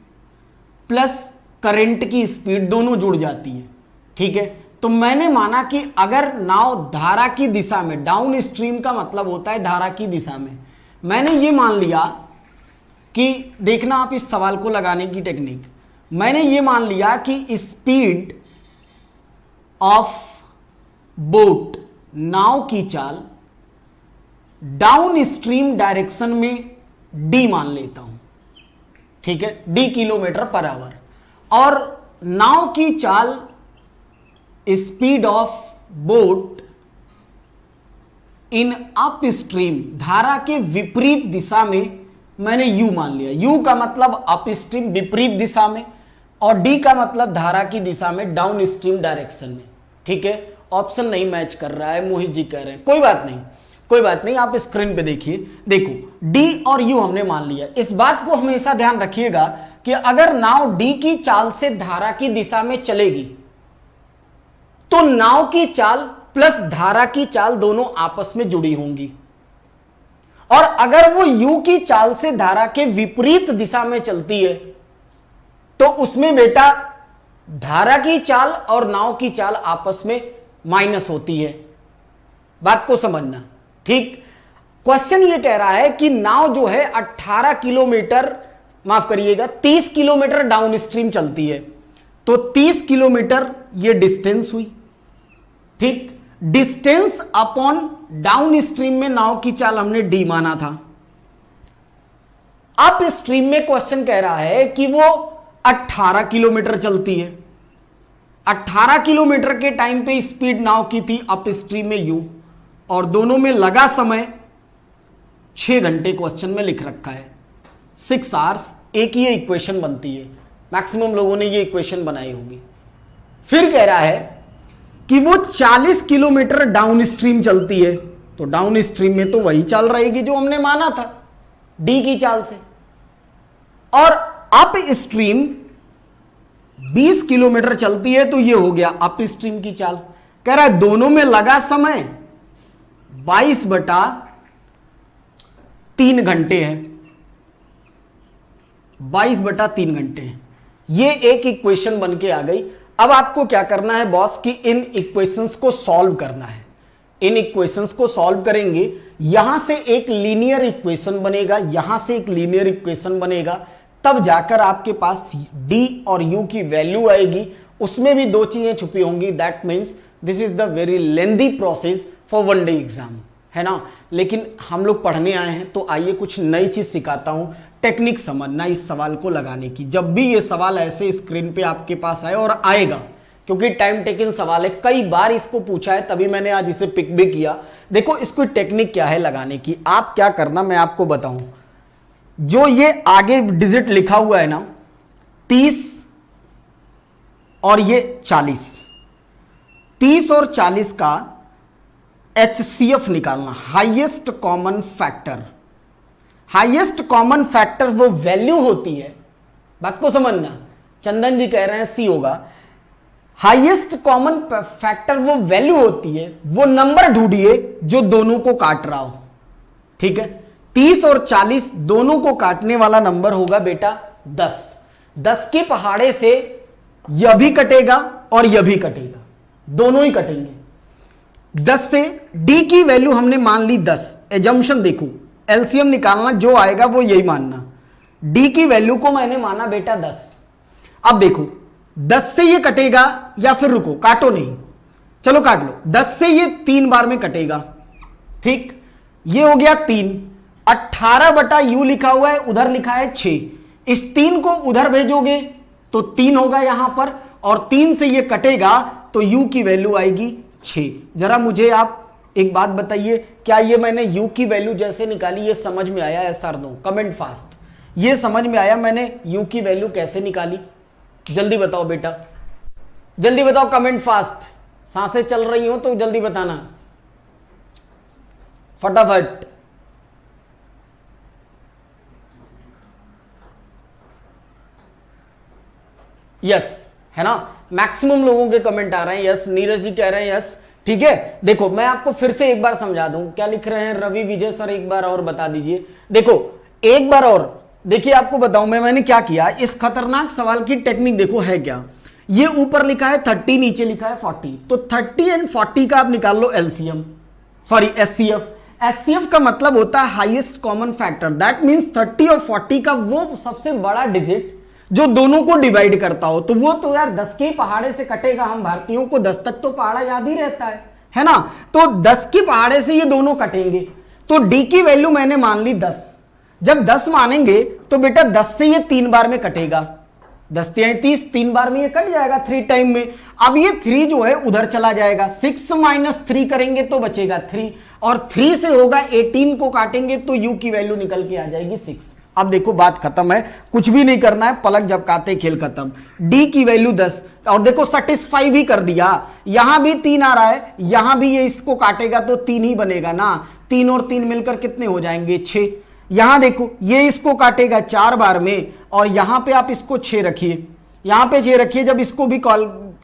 B: प्लस करंट की स्पीड दोनों जुड़ जाती है। ठीक है, तो मैंने माना कि अगर नाव धारा की दिशा में, डाउन स्ट्रीम का मतलब होता है धारा की दिशा में, मैंने ये मान लिया कि, देखना आप इस सवाल को लगाने की टेक्निक, मैंने ये मान लिया कि स्पीड ऑफ बोट, नाव की चाल डाउन स्ट्रीम डायरेक्शन में डी मान लेता हूं। ठीक है, डी किलोमीटर पर आवर, और नाव की चाल speed of boat in up stream, धारा के विपरीत दिशा में मैंने यू मान लिया। यू का मतलब अप स्ट्रीम विपरीत दिशा में, और डी का मतलब धारा की दिशा में डाउन स्ट्रीम डायरेक्शन में। ठीक है, ऑप्शन नहीं मैच कर रहा है, मोहित जी कह रहे हैं, कोई बात नहीं, कोई बात नहीं, आप स्क्रीन पे देखिए। देखो डी और यू हमने मान लिया। इस बात को हमेशा ध्यान रखिएगा कि अगर नाव डी की चाल से धारा की दिशा में चलेगी तो नाव की चाल प्लस धारा की चाल दोनों आपस में जुड़ी होंगी, और अगर वो यू की चाल से धारा के विपरीत दिशा में चलती है तो उसमें बेटा धारा की चाल और नाव की चाल आपस में माइनस होती है। बात को समझना। ठीक, क्वेश्चन ये कह रहा है कि नाव जो है 18 किलोमीटर, माफ करिएगा 30 किलोमीटर डाउन स्ट्रीम चलती है, तो 30 किलोमीटर ये डिस्टेंस हुई। ठीक, डिस्टेंस अपॉन डाउन स्ट्रीम में नाव की चाल हमने डी माना था। अप स्ट्रीम में क्वेश्चन कह रहा है कि वो 18 किलोमीटर चलती है। 18 किलोमीटर के टाइम पे स्पीड नाव की थी अप स्ट्रीम में यू, और दोनों में लगा समय 6 घंटे क्वेश्चन में लिख रखा है, 6 आवर्स। एक ही इक्वेशन बनती है, मैक्सिमम लोगों ने ये इक्वेशन बनाई होगी। फिर कह रहा है कि वो 40 किलोमीटर डाउन स्ट्रीम चलती है, तो डाउन स्ट्रीम में तो वही चाल रहेगी जो हमने माना था डी की चाल से, और अप स्ट्रीम 20 किलोमीटर चलती है, तो ये हो गया अप स्ट्रीम की चाल। कह रहा है दोनों में लगा समय 22/3 घंटे है, 22/3 घंटे हैं। ये एक इक्वेशन बन के आ गई। अब आपको क्या करना है बॉस कि इन इक्वेशंस को सॉल्व करना है। इन इक्वेशंस को सॉल्व करेंगे, यहां से एक लीनियर इक्वेशन बनेगा, यहां से एक लीनियर इक्वेशन बनेगा, तब जाकर आपके पास डी और यू की वैल्यू आएगी। उसमें भी दो चीजें छुपी होंगी। That means this is the very lengthy process for one day exam, है ना। लेकिन हम लोग पढ़ने आए हैं तो आइए कुछ नई चीज सिखाता हूं, टेक्निक समझना इस सवाल को लगाने की। जब भी ये सवाल ऐसे स्क्रीन पे आपके पास आए, और आएगा क्योंकि टाइम टेकिंग सवाल है, कई बार इसको पूछा है, तभी मैंने आज इसे पिक भी किया। देखो इसको टेक्निक क्या है लगाने की। आप क्या करना मैं आपको बताऊं, जो ये आगे डिजिट लिखा हुआ है ना 30 और ये 40, 30 और 40 का HCF निकालना, highest common factor. Highest common factor वो वैल्यू होती है, बात को समझना। चंदन जी कह रहे हैं सी होगा। हाईएस्ट कॉमन फैक्टर वो वैल्यू होती है, वो नंबर ढूंढिए जो दोनों को काट रहा हो। ठीक है, 30 और 40 दोनों को काटने वाला नंबर होगा बेटा 10। 10 के पहाड़े से यह भी कटेगा और यह भी कटेगा, दोनों ही कटेंगे। 10 से डी की वैल्यू हमने मान ली 10। एजम्पशन देखो, एलसीएम निकालना, जो आएगा वो यही मानना। डी की वैल्यू को मैंने माना बेटा 10। अब देखो 10 से ये कटेगा या फिर रुको, काटो नहीं, चलो काट लो। 10 से ये 3 बार में कटेगा। ठीक, ये हो गया 3। 18 बटा यू लिखा हुआ है, उधर लिखा है 6। इस 3 को उधर भेजोगे तो 3 होगा यहां पर, और 3 से ये कटेगा तो u की वैल्यू आएगी 6। जरा मुझे आप एक बात बताइए, क्या ये मैंने u की वैल्यू जैसे निकाली ये समझ में आया? यस और नो, कमेंट फास्ट। ये समझ में आया मैंने u की वैल्यू कैसे निकाली? जल्दी बताओ बेटा, जल्दी बताओ, कमेंट फास्ट। सांसें चल रही हो तो जल्दी बताना फटाफट। यस है ना, मैक्सिमम लोगों के कमेंट आ रहे हैं। यस, नीरज जी कह रहे हैं यस। ठीक है, देखो मैं आपको फिर से एक बार समझा दूं। क्या लिख रहे हैं रवि विजय सर, एक बार और बता दीजिए। देखो एक बार और देखिए, आपको बताऊं मैंने क्या किया। इस खतरनाक सवाल की टेक्निक देखो है क्या। ये ऊपर लिखा है 30, नीचे लिखा है 40, तो 30 एंड 40 का आप निकाल लो एलसीएम, सॉरी एचसीएफ। एचसीएफ का मतलब होता है highest common factor. That means 30 और 40 का वो सबसे बड़ा डिजिट जो दोनों को डिवाइड करता हो। तो वो तो यार 10 के पहाड़े से कटेगा। हम भारतीयों को 10 तक तो पहाड़ा याद ही रहता है ना। तो 10 के पहाड़े से ये दोनों कटेंगे। तो डी की वैल्यू मैंने मान ली 10। जब 10 मानेंगे तो बेटा 10 से ये 3 बार में कटेगा। 10 3 30, 3 बार में ये कट जाएगा 3 टाइम में। अब ये 3 जो है उधर चला जाएगा। 6 माइनस 3 करेंगे तो बचेगा 3, और 3 से होगा 18 को काटेंगे तो u की वैल्यू निकल के आ जाएगी 6। अब देखो बात खत्म है, कुछ भी नहीं करना है, पलक झपकाते खेल खत्म। d की वैल्यू 10, और देखो सेटिस्फाई भी कर दिया। यहां भी 3 आ रहा है, यहां भी ये इसको काटेगा तो 3 ही बनेगा ना। 3 और 3 मिलकर कितने हो जाएंगे? 6। यहां देखो ये इसको काटेगा 4 बार में, और यहां पे आप इसको 6 रखिए, यहां पे 6 रखिए। जब इसको भी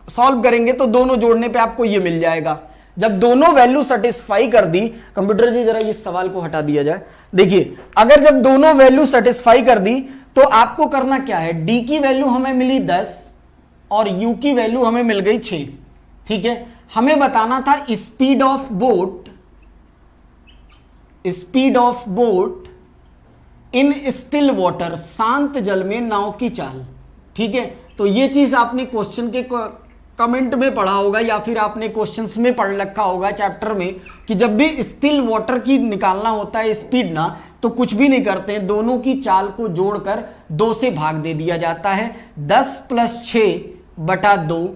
B: सॉल्व करेंगे तो दोनों जोड़ने पे आपको ये मिल जाएगा। जब दोनों वैल्यू सेटिस्फाई कर दी, कंप्यूटर जी जरा इस सवाल को हटा दिया जाए। देखिए अगर जब दोनों वैल्यू सेटिस्फाई कर दी तो आपको करना क्या है, डी की वैल्यू हमें मिली 10 और यू की वैल्यू हमें मिल गई 6। ठीक है, हमें बताना था speed of boat, speed of boat in still water, शांत जल में नाव की चाल। ठीक है, तो ये चीज आपने क्वेश्चन के कमेंट में पढ़ा होगा या फिर आपने क्वेश्चंस में पढ़ रखा होगा चैप्टर में, कि जब भी स्टिल वाटर की निकालना होता है स्पीड ना, तो कुछ भी नहीं करते हैं, दोनों की चाल को जोड़कर 2 से भाग दे दिया जाता है। 10 + 6 बटा 2,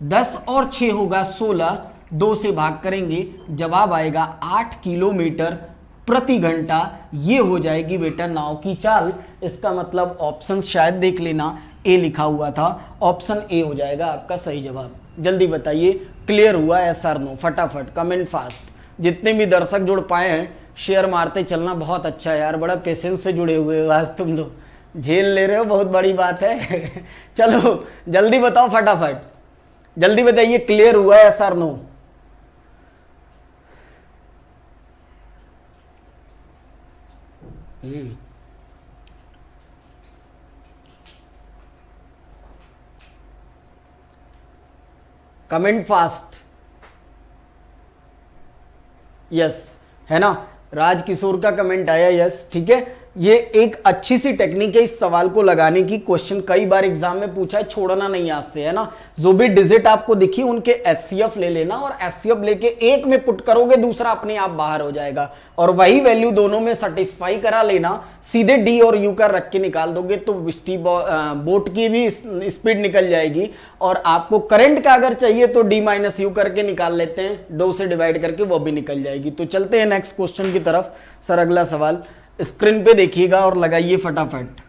B: 10 और 6 होगा 16, 2 से भाग करेंगे, जवाब आएगा 8 किलोमीटर प्रति घंटा। ये हो जाएगी बेटा नाव की चाल। इसका मतलब ऑप्शन शायद देख लेना, ए लिखा हुआ था, ऑप्शन ए हो जाएगा आपका सही जवाब। जल्दी बताइए, क्लियर हुआ एस आर नो? फटाफट कमेंट फास्ट। जितने भी दर्शक जुड़ पाए हैं शेयर मारते चलना, बहुत अच्छा है यार, बड़ा पेशेंस से जुड़े हुए हो आज तुम लोग, झेल ले रहे हो, बहुत बड़ी बात है। चलो जल्दी बताओ फटाफट, जल्दी बताइए क्लियर हुआ yes or no? Comment fast. Yes है ना, राजकिशोर का कमेंट आया यस। ठीक है, ये एक अच्छी सी टेक्निक है इस सवाल को लगाने की। क्वेश्चन कई बार एग्जाम में पूछा है, छोड़ना नहीं आज से, है ना। जो भी डिजिट आपको दिखी उनके एचसीएफ ले लेना, और एचसीएफ लेके एक में पुट करोगे, दूसरा अपने आप बाहर हो जाएगा, और वही वैल्यू दोनों में सेटिस्फाई करा लेना। सीधे डी और यू का रख के निकाल दोगे तो बोट की भी स्पीड निकल जाएगी, और आपको करंट का अगर चाहिए तो डी माइनस यू करके निकाल लेते हैं, 2 से डिवाइड करके वो भी निकल जाएगी। तो चलते हैं नेक्स्ट क्वेश्चन की तरफ। सर अगला सवाल स्क्रीन पे देखिएगा और लगाइए फटाफट।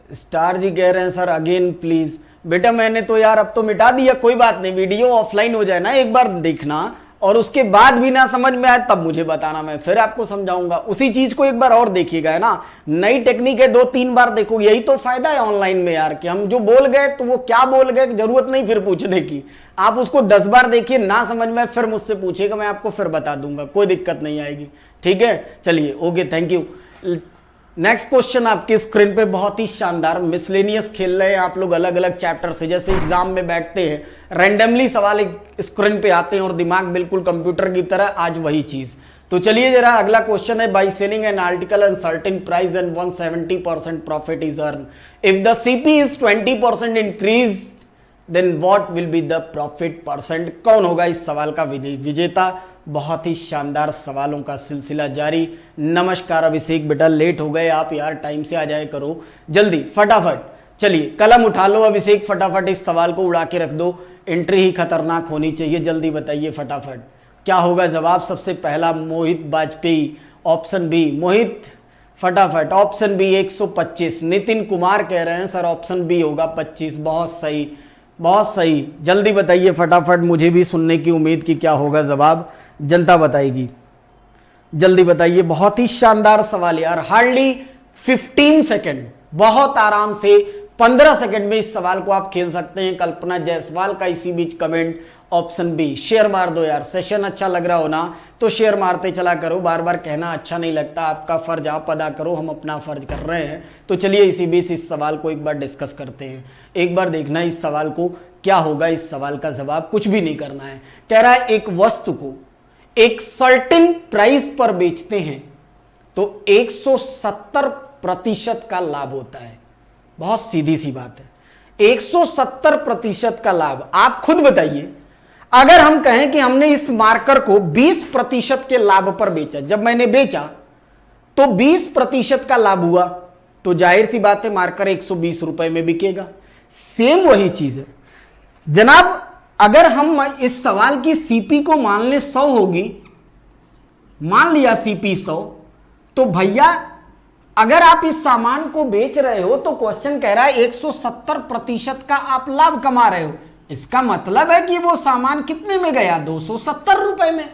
B: स्टार जी कह रहे हैं सर अगेन प्लीज। बेटा मैंने तो यार अब तो मिटा दिया, कोई बात नहीं, वीडियो ऑफलाइन हो जाए ना, एक बार देखना, और उसके बाद भी ना समझ में आए तब मुझे बताना, मैं फिर आपको समझाऊंगा। उसी चीज को एक बार और देखिएगा, है ना, नई टेक्निक है, 2-3 बार देखो। यही तो फायदा है ऑनलाइन में यार, कि हम जो बोल गए तो वो क्या बोल गए, जरूरत नहीं फिर पूछने की। आप उसको 10 बार देखिए, ना समझ में फिर मुझसे पूछिएगा, मैं आपको फिर बता दूंगा, कोई दिक्कत नहीं आएगी। ठीक है, चलिए okay, thank you. Next question आपकी स्क्रीन पे बहुत ही शानदार, मिसलेनियस खेल रहे हैं आप लोग अलग अलग चैप्टर से, जैसे एग्जाम में बैठते हैं रैंडमली सवाल स्क्रीन पे आते हैं और दिमाग बिल्कुल कंप्यूटर की तरह, आज वही चीज। तो चलिए जरा अगला क्वेश्चन है, by selling an article and certain price and 170% profit is earn, if the CP is 20% increase then what will be the profit percent. कौन होगा इस सवाल का विजेता। बहुत ही शानदार सवालों का सिलसिला जारी। नमस्कार अभिषेक बेटा, लेट हो गए आप यार, टाइम से आ जाए करो जल्दी फटाफट। चलिए कलम उठा लो अभिषेक, फटाफट इस सवाल को उड़ा के रख दो, एंट्री ही खतरनाक होनी चाहिए। जल्दी बताइए फटाफट क्या होगा जवाब। सबसे पहला मोहित वाजपेयी, ऑप्शन बी। मोहित फटाफट ऑप्शन बी 125। नितिन कुमार कह रहे हैं सर ऑप्शन बी होगा 25। बहुत सही बहुत सही, जल्दी बताइए फटाफट, मुझे भी सुनने की उम्मीद कि क्या होगा जवाब, जनता बताएगी। जल्दी बताइए, बहुत ही शानदार सवाल यार, हार्डली 15 सेकेंड, बहुत आराम से 15 सेकंड में इस सवाल को आप खेल सकते हैं। कल्पना जायसवाल का इसी बीच कमेंट ऑप्शन बी। शेयर मार दो यार, सेशन अच्छा लग रहा हो ना तो शेयर मारते चला करो, बार बार कहना अच्छा नहीं लगता, आपका फर्ज आप अदा करो, हम अपना फर्ज कर रहे हैं। तो चलिए इसी बीच इस सवाल को एक बार डिस्कस करते हैं। एक बार देखना इस सवाल को क्या होगा। इस सवाल का जवाब कुछ भी नहीं करना है। कह रहा है एक वस्तु को एक सर्टेन प्राइस पर बेचते हैं तो 170% का लाभ होता है। बहुत सीधी सी बात है, 170% का लाभ। आप खुद बताइए, अगर हम कहें कि हमने इस मार्कर को 20% के लाभ पर बेचा, जब मैंने बेचा तो 20% का लाभ हुआ, तो जाहिर सी बात है मार्कर 120 रुपए में बिकेगा। सेम वही चीज है जनाब। अगर हम इस सवाल की सीपी को मान ले 100 होगी, मान लिया सीपी 100, तो भैया अगर आप इस सामान को बेच रहे हो तो क्वेश्चन कह रहा है 170% का आप लाभ कमा रहे हो। इसका मतलब है कि वो सामान कितने में गया, 270 रुपए में।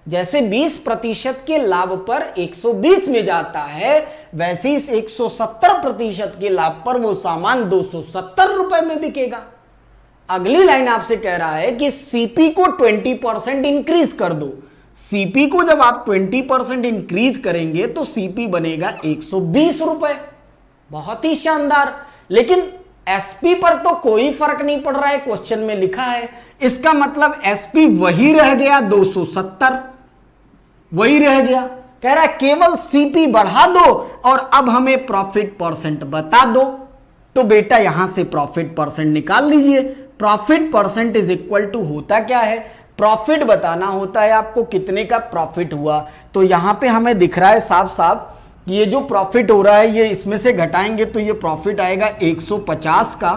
B: जैसे 20% के लाभ पर 120 में जाता है, वैसे इस 170% के लाभ पर वो सामान 270 रुपए में बिकेगा। अगली लाइन आपसे कह रहा है कि सीपी को 20% इंक्रीज कर दो। सीपी को जब आप 20% इंक्रीज करेंगे तो सीपी बनेगा 120 रुपए। बहुत ही शानदार। लेकिन एसपी पर तो कोई फर्क नहीं पड़ रहा है, क्वेश्चन में लिखा है। इसका मतलब एसपी वही रह गया 270, वही रह गया। कह रहा है केवल सीपी बढ़ा दो और अब हमें प्रॉफिट परसेंट बता दो। तो बेटा यहां से प्रॉफिट परसेंट निकाल लीजिए। Profit percent is equal to होता क्या है, प्रॉफिट बताना होता है आपको कितने का प्रॉफिट हुआ। तो यहां पे हमें दिख रहा है साफ साफ कि ये जो प्रॉफिट हो रहा है ये इसमें से घटाएंगे तो ये प्रॉफिट आएगा 150 का,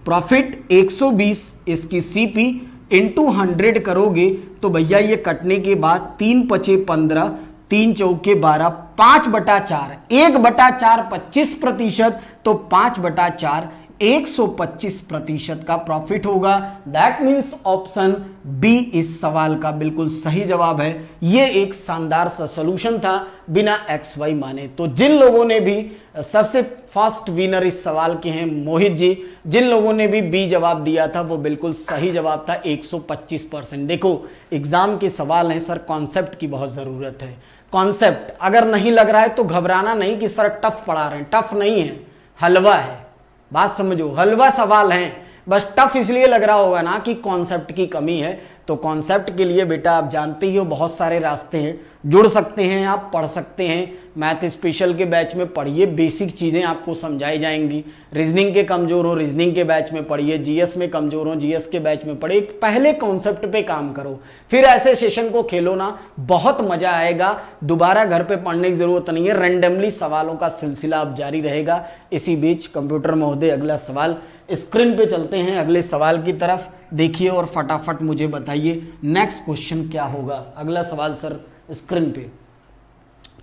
B: प्रॉफिट 120 इसकी सीपी इंटू 100 करोगे तो भैया ये कटने के बाद 3 पचे 15, 3 चौके 12, 5/4, 1/4 25%, तो 5/4 125% का प्रॉफिट होगा। दैट मीन्स ऑप्शन बी इस सवाल का बिल्कुल सही जवाब है। ये एक शानदार सा सॉल्यूशन था बिना एक्स वाई माने। तो जिन लोगों ने भी सबसे फर्स्ट विनर इस सवाल के हैं मोहित जी, जिन लोगों ने भी बी जवाब दिया था वो बिल्कुल सही जवाब था 125%। देखो एग्जाम के सवाल हैं सर, कॉन्सेप्ट की बहुत जरूरत है। कॉन्सेप्ट अगर नहीं लग रहा है तो घबराना नहीं कि सर टफ पढ़ा रहे हैं, टफ नहीं है, हलवा है। बात समझो, हलवा सवाल हैं, बस टफ इसलिए लग रहा होगा ना कि कॉन्सेप्ट की कमी है। तो कॉन्सेप्ट के लिए बेटा आप जानते ही हो बहुत सारे रास्ते हैं, जुड़ सकते हैं आप, पढ़ सकते हैं। मैथ स्पेशल के बैच में पढ़िए, बेसिक चीज़ें आपको समझाई जाएंगी। रीजनिंग के कमज़ोर हो रीजनिंग के बैच में पढ़िए, जीएस में कमज़ोर हो जीएस के बैच में पढ़िए। पहले कॉन्सेप्ट पे काम करो, फिर ऐसे सेशन को खेलो ना, बहुत मज़ा आएगा। दोबारा घर पे पढ़ने की ज़रूरत नहीं है, रैंडमली सवालों का सिलसिला अब जारी रहेगा। इसी बीच कंप्यूटर महोदय अगला सवाल, स्क्रीन पे चलते हैं अगले सवाल की तरफ, देखिए और फटाफट मुझे बताइए नेक्स्ट क्वेश्चन क्या होगा। अगला सवाल सर स्क्रीन पे।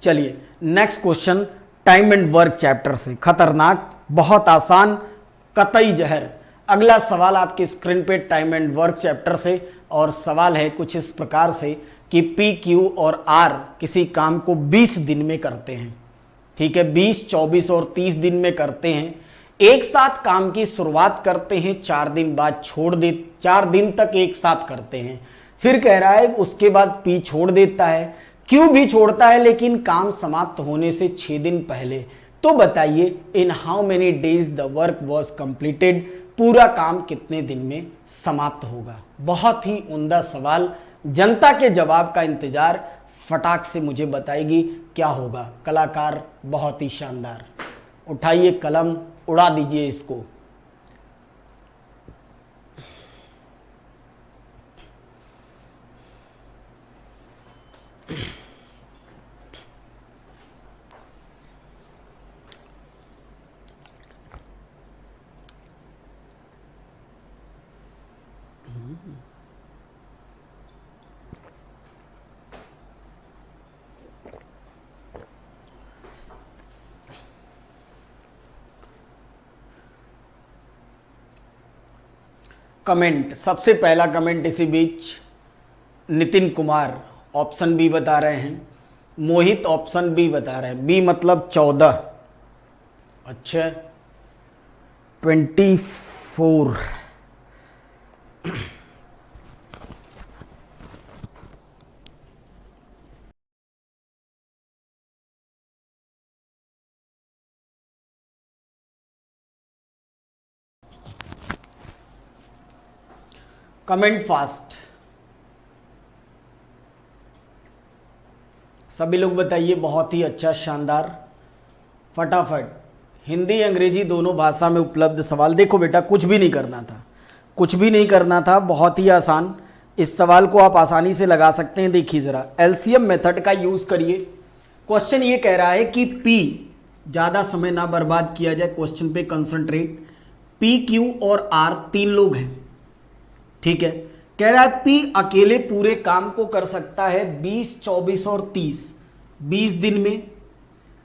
B: चलिए next question time and work chapter से, खतरनाक, बहुत आसान, कतई जहर। अगला सवाल आपके स्क्रीन पे टाइम एंड वर्क चैप्टर से, और सवाल है कुछ इस प्रकार से कि पी क्यू और आर किसी काम को 20 दिन में करते हैं। ठीक है, 20, 24 और 30 दिन में करते हैं। एक साथ काम की शुरुआत करते हैं, 4 दिन बाद छोड़ दे, 4 दिन तक एक साथ करते हैं। फिर कह रहा है उसके बाद पी छोड़ देता है, क्यू भी छोड़ता है लेकिन काम समाप्त होने से 6 दिन पहले। तो बताइए in how many days the work was completed, पूरा काम कितने दिन में समाप्त होगा। बहुत ही उम्दा सवाल, जनता के जवाब का इंतजार, फटाक से मुझे बताएगी क्या होगा। कलाकार बहुत ही शानदार, उठाइए कलम, उड़ा दीजिए इसको। कमेंट, सबसे पहला कमेंट इसी बीच नितिन कुमार ऑप्शन बी बता रहे हैं, मोहित ऑप्शन बी बता रहे हैं, बी मतलब 14। अच्छा 24। कमेंट फास्ट, सभी लोग बताइए। बहुत ही अच्छा, शानदार, फटाफट। हिंदी अंग्रेजी दोनों भाषा में उपलब्ध सवाल। देखो बेटा, कुछ भी नहीं करना था, कुछ भी नहीं करना था, बहुत ही आसान। इस सवाल को आप आसानी से लगा सकते हैं। देखिए ज़रा, एलसीएम मेथड का यूज़ करिए। क्वेश्चन ये कह रहा है कि पी, ज़्यादा समय ना बर्बाद किया जाए, क्वेश्चन पे कंसंट्रेट। पी, क्यू और आर 3 लोग हैं, ठीक है। कह रहा है पी अकेले पूरे काम को कर सकता है 20, 24 और 30। 20 दिन में,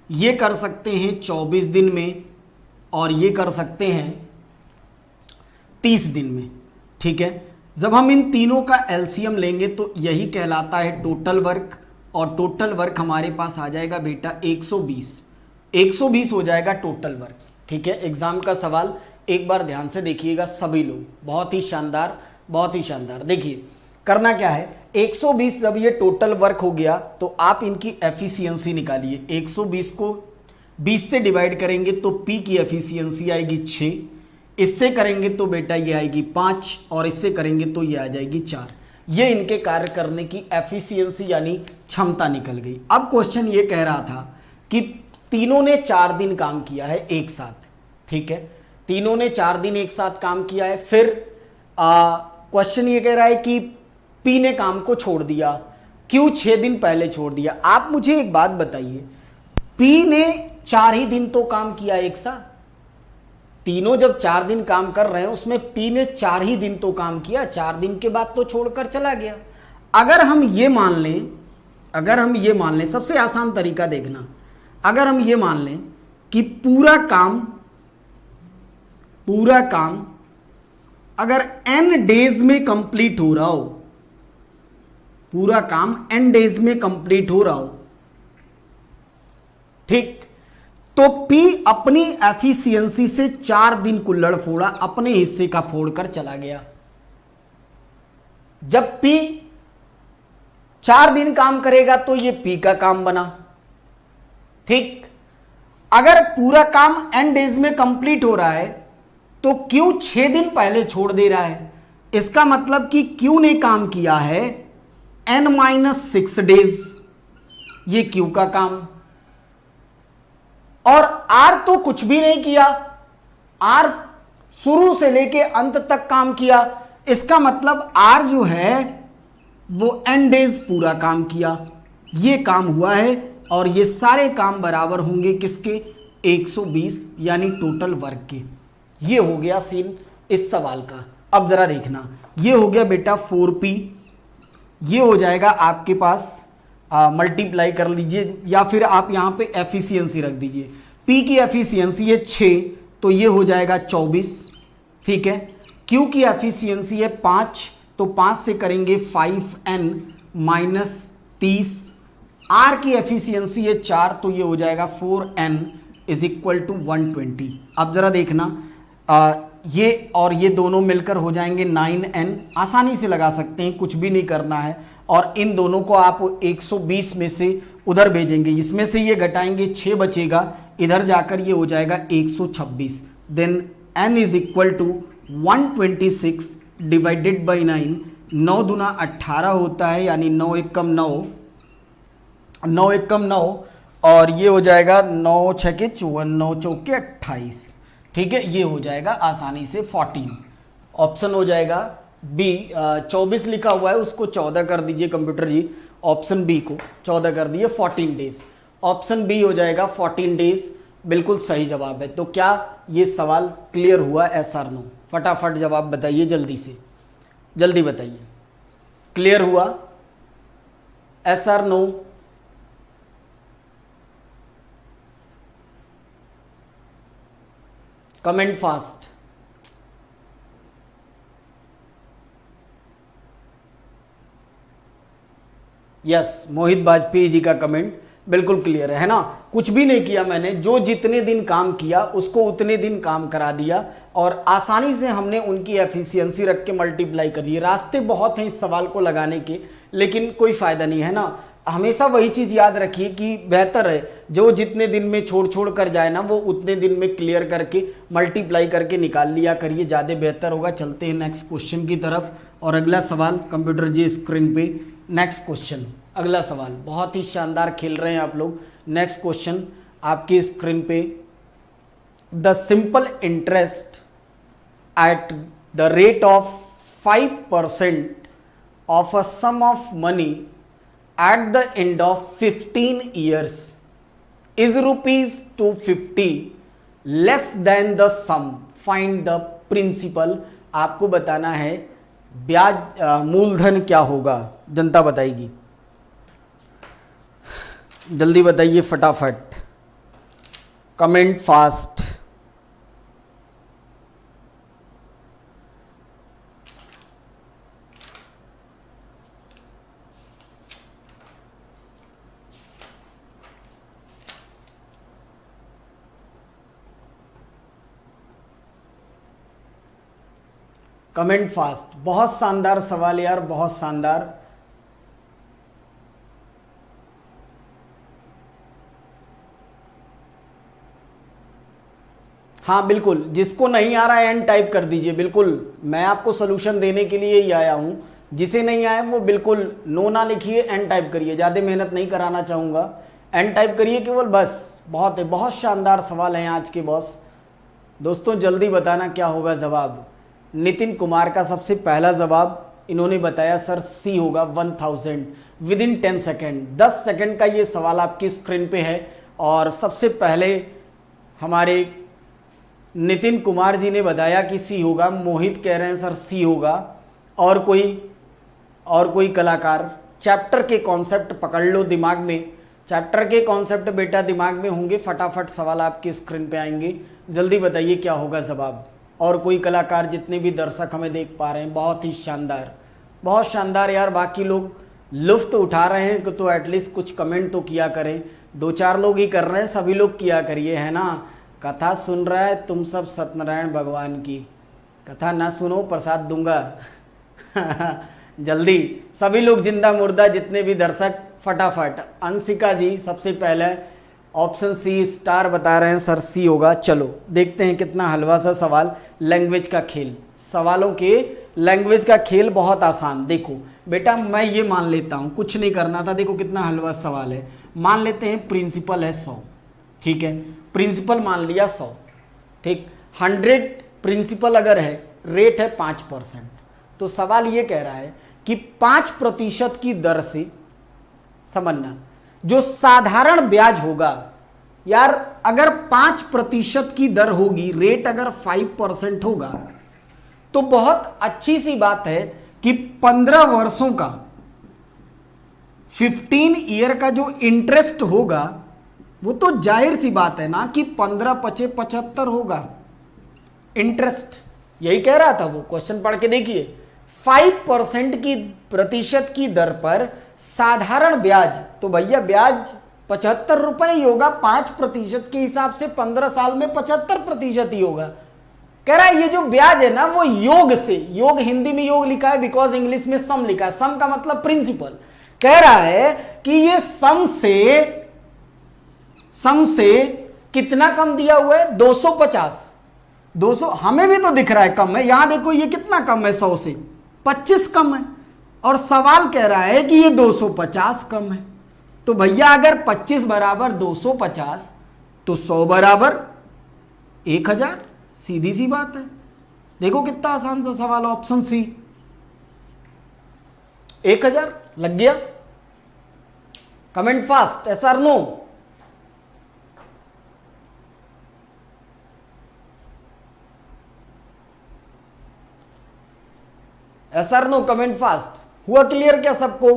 B: ये कर सकते हैं 24 दिन में, और ये कर सकते हैं 30 दिन में, ठीक है। जब हम इन तीनों का एलसीएम लेंगे तो यही कहलाता है टोटल वर्क, और टोटल वर्क हमारे पास आ जाएगा बेटा 120। 120 हो जाएगा टोटल वर्क, ठीक है। एग्जाम का सवाल एक बार ध्यान से देखिएगा सभी लोग, बहुत ही शानदार, बहुत ही शानदार। देखिए करना क्या है, 120 जब ये टोटल वर्क हो गया तो आप इनकी एफिशिएंसी निकालिए। 120 को 20 से डिवाइड करेंगे तो पी की एफिशिएंसी आएगी 6, इससे करेंगे तो बेटा ये आएगी 5, और इससे करेंगे तो ये आ जाएगी 4। ये इनके कार्य करने की एफिशिएंसी यानी क्षमता निकल गई। अब क्वेश्चन ये कह रहा था कि तीनों ने 4 दिन काम किया है एक साथ, ठीक है। तीनों ने 4 दिन एक साथ काम किया है। फिर क्वेश्चन ये कह रहा है कि पी ने काम को छोड़ दिया, क्यू 6 दिन पहले छोड़ दिया। आप मुझे एक बात बताइए, पी ने 4 ही दिन तो काम किया एक साथ। तीनों जब 4 दिन काम कर रहे हैं उसमें पी ने 4 ही दिन तो काम किया, 4 दिन के बाद तो छोड़कर चला गया। अगर हम ये मान लें, अगर हम ये मान लें, सबसे आसान तरीका देखना, अगर हम ये मान लें कि पूरा काम अगर n डेज में कंप्लीट हो रहा हो, पूरा काम n डेज में कंप्लीट हो रहा हो, ठीक, तो P अपनी एफिशिएंसी से 4 दिन कुल्हड़ फोड़ा, अपने हिस्से का फोड़कर चला गया। जब P 4 दिन काम करेगा तो ये P का काम बना, ठीक। अगर पूरा काम n डेज में कंप्लीट हो रहा है तो Q 6 दिन पहले छोड़ दे रहा है, इसका मतलब कि Q ने काम किया है n-6 डेज, ये Q का काम। और R तो कुछ भी नहीं किया, R शुरू से लेके अंत तक काम किया, इसका मतलब R जो है वो n डेज पूरा काम किया। ये काम हुआ है, और ये सारे काम बराबर होंगे किसके, 120 यानी टोटल वर्क के। ये हो गया सीन इस सवाल का। अब जरा देखना, ये हो गया बेटा 4p, ये हो जाएगा आपके पास, मल्टीप्लाई कर लीजिए, या फिर आप यहां पे एफिशिएंसी रख दीजिए। p की एफिशिएंसी है 6, तो ये हो जाएगा 24, ठीक है। q की एफिशिएंसी है 5, तो 5 से करेंगे 5n माइनस 30। r की एफिशिएंसी है 4, तो ये हो जाएगा 4n इज इक्वल टू 120। अब जरा देखना, ये और ये दोनों मिलकर हो जाएंगे 9n। आसानी से लगा सकते हैं, कुछ भी नहीं करना है। और इन दोनों को आप 120 में से उधर भेजेंगे, इसमें से ये घटाएंगे, 6 बचेगा, इधर जाकर ये हो जाएगा 126। Then n is equal to 126 divided by 9। 9 दूना 18 होता है, यानी 9 एकम 9, 9 एकम 9, और ये हो जाएगा 9 छके 54, 9 चौके 28, ठीक है। ये हो जाएगा आसानी से 14। ऑप्शन हो जाएगा बी। 24 लिखा हुआ है, उसको 14 कर दीजिए कंप्यूटर जी, ऑप्शन बी को 14 कर दिए, 14 डेज। ऑप्शन बी हो जाएगा 14 डेज, बिल्कुल सही जवाब है। तो क्या ये सवाल क्लियर हुआ, एस आर नो? फटाफट जवाब बताइए, जल्दी से, जल्दी बताइए, क्लियर हुआ, yes or no? Comment fast. Yes, Mohit Vajpayee ji का कमेंट बिल्कुल क्लियर है ना। कुछ भी नहीं किया मैंने, जो जितने दिन काम किया उसको उतने दिन काम करा दिया और आसानी से हमने उनकी एफिशिएंसी रख के मल्टीप्लाई कर दी। रास्ते बहुत हैं इस सवाल को लगाने के, लेकिन कोई फायदा नहीं है ना। हमेशा वही चीज़ याद रखिए कि बेहतर है जो जितने दिन में छोड़ छोड़ कर जाए ना, वो उतने दिन में क्लियर करके मल्टीप्लाई करके निकाल लिया करिए, ज़्यादा बेहतर होगा। चलते हैं नेक्स्ट क्वेश्चन की तरफ। और अगला सवाल कंप्यूटर जी स्क्रीन पे, नेक्स्ट क्वेश्चन, अगला सवाल। बहुत ही शानदार खेल रहे हैं आप लोग। नेक्स्ट क्वेश्चन आपकी स्क्रीन पे, the simple interest at the rate of 5% of a sum of money at the end of 15 years is ₹250 less than the sum, find the principal। आपको बताना है ब्याज मूलधन क्या होगा, जनता बताएगी। जल्दी बताइए फटाफट, कमेंट फास्ट। Comment fast. बहुत शानदार सवाल यार, बहुत शानदार। हाँ बिल्कुल, जिसको नहीं आ रहा है एन टाइप कर दीजिए। बिल्कुल मैं आपको सोल्यूशन देने के लिए ही आया हूं। जिसे नहीं आया वो बिल्कुल नो ना लिखिए, एन टाइप करिए। ज़्यादा मेहनत नहीं कराना चाहूँगा, एन टाइप करिए केवल, बस। बहुत है, बहुत शानदार सवाल हैं आज के बॉस। दोस्तों जल्दी बताना क्या होगा जवाब। नितिन कुमार का सबसे पहला जवाब इन्होंने बताया सर सी होगा 1000 विद इन 10 सेकेंड। 10 सेकेंड का ये सवाल आपकी स्क्रीन पे है। और सबसे पहले हमारे नितिन कुमार जी ने बताया कि सी होगा। मोहित कह रहे हैं सर सी होगा। और कोई कलाकार, चैप्टर के कॉन्सेप्ट पकड़ लो दिमाग में। चैप्टर के कॉन्सेप्ट बेटा दिमाग में होंगे, फटाफट सवाल आपकी स्क्रीन पे आएंगे। जल्दी बताइए क्या होगा जवाब। और कोई कलाकार, जितने भी दर्शक हमें देख पा रहे हैं, बहुत ही शानदार, बहुत शानदार यार। बाकी लोग लुफ्त उठा रहे हैं तो एटलीस्ट कुछ कमेंट तो किया करें। 2-4 लोग ही कर रहे हैं, सभी लोग किया करिए, है ना। कथा सुन रहा है तुम सब सत्यनारायण भगवान की, कथा ना सुनो प्रसाद दूंगा। जल्दी सभी लोग, जिंदा मुर्दा जितने भी दर्शक, फटाफट। अंशिका जी सबसे पहले ऑप्शन सी स्टार बता रहे हैं सर सी होगा। चलो देखते हैं कितना हलवा सा सवाल। लैंग्वेज का खेल, सवालों के लैंग्वेज का खेल बहुत आसान। देखो बेटा मैं ये मान लेता हूँ, कुछ नहीं करना था। देखो कितना हलवा सवाल है। मान लेते हैं प्रिंसिपल है 100, ठीक है। प्रिंसिपल मान लिया 100, ठीक। 100 प्रिंसिपल अगर है, रेट है 5%। तो सवाल ये कह रहा है कि 5% की दर से, समझना, जो साधारण ब्याज होगा यार, अगर 5% की दर होगी, रेट अगर 5% होगा, तो बहुत अच्छी सी बात है कि 15 वर्षों का, 15 ईयर का जो इंटरेस्ट होगा, वो तो जाहिर सी बात है ना कि 15×5 = 75 होगा इंटरेस्ट। यही कह रहा था वो, क्वेश्चन पढ़ के देखिए। 5% की प्रतिशत की दर पर साधारण ब्याज, तो भैया ब्याज 75 रुपए ही होगा। 5% के हिसाब से 15 साल में 75% ही होगा। कह रहा है ये जो ब्याज है ना, वो योग से, योग हिंदी में योग लिखा है बिकॉज इंग्लिश में सम लिखा है। सम का मतलब प्रिंसिपल। कह रहा है कि ये सम से कितना कम दिया हुआ है, 250। 200 हमें भी तो दिख रहा है कम है। यहां देखो ये कितना कम है, 100 से 25 कम है। और सवाल कह रहा है कि ये 250 कम है। तो भैया अगर 25 बराबर 250 तो 100 बराबर 1000। सीधी सी बात है। देखो कितना आसान सा सवाल, ऑप्शन सी 1000 लग गया। कमेंट फास्ट, यस और नो। यस और नो, कमेंट फास्ट। हुआ क्लियर क्या सबको?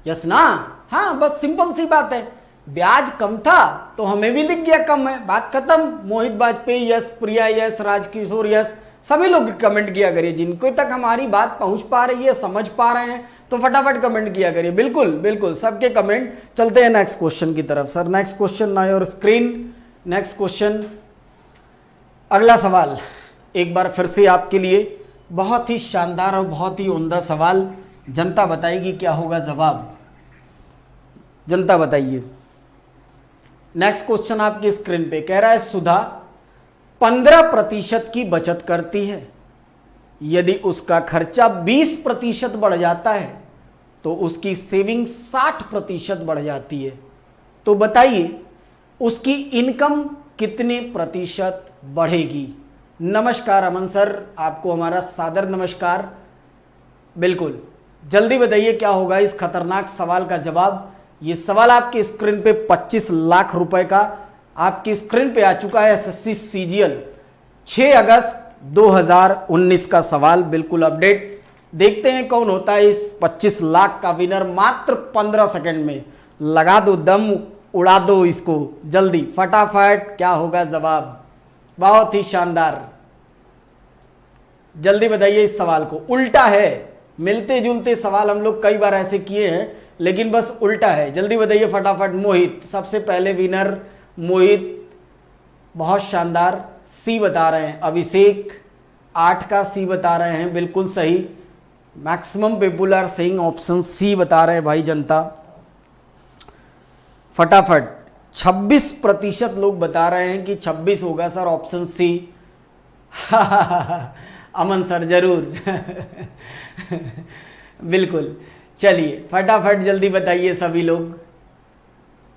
B: यस ना? हाँ बस सिंपल सी बात है। ब्याज कम था तो हमें भी लिख गया कम है, बात खत्म। मोहित वाजपेयी यस, प्रिया यस, राजकिशोर यस, सभी लोग कमेंट किया करिए। जिनको तक हमारी बात पहुंच पा रही है, समझ पा रहे हैं, तो फटाफट कमेंट किया करिए। बिल्कुल बिल्कुल सबके कमेंट। चलते हैं नेक्स्ट क्वेश्चन की तरफ। सर नेक्स्ट क्वेश्चन ना योर स्क्रीन। नेक्स्ट क्वेश्चन, अगला सवाल एक बार फिर से आपके लिए बहुत ही शानदार और बहुत ही उम्दा सवाल। जनता बताएगी क्या होगा जवाब, जनता बताइए। नेक्स्ट क्वेश्चन आपकी स्क्रीन पे कह रहा है सुधा 15% की बचत करती है, यदि उसका खर्चा 20% बढ़ जाता है तो उसकी सेविंग 60% बढ़ जाती है, तो बताइए उसकी इनकम कितने प्रतिशत बढ़ेगी। नमस्कार अमन सर, आपको हमारा सादर नमस्कार। बिल्कुल जल्दी बताइए क्या होगा इस खतरनाक सवाल का जवाब। ये सवाल आपकी स्क्रीन पे 25 लाख रुपए का आपकी स्क्रीन पे आ चुका है। एसएससी सीजीएल 6 अगस्त 2019 का सवाल, बिल्कुल अपडेट। देखते हैं कौन होता है इस 25 लाख का विनर। मात्र 15 सेकंड में लगा दो दम, उड़ा दो इसको जल्दी फटाफट। क्या होगा जवाब, बहुत ही शानदार। जल्दी बताइए इस सवाल को। उल्टा है, मिलते जुलते सवाल हम लोग कई बार ऐसे किए हैं लेकिन बस उल्टा है। जल्दी बताइए फटाफट। मोहित सबसे पहले विनर, मोहित बहुत शानदार। सी बता रहे हैं अभिषेक, 8 का सी बता रहे हैं, बिल्कुल सही। Maximum people are saying option C बता रहे हैं भाई जनता। फटाफट 26% लोग बता रहे हैं कि 26 होगा sir, option C. Aman sir जरूर। बिल्कुल, चलिए फटाफट जल्दी बताइए सभी लोग।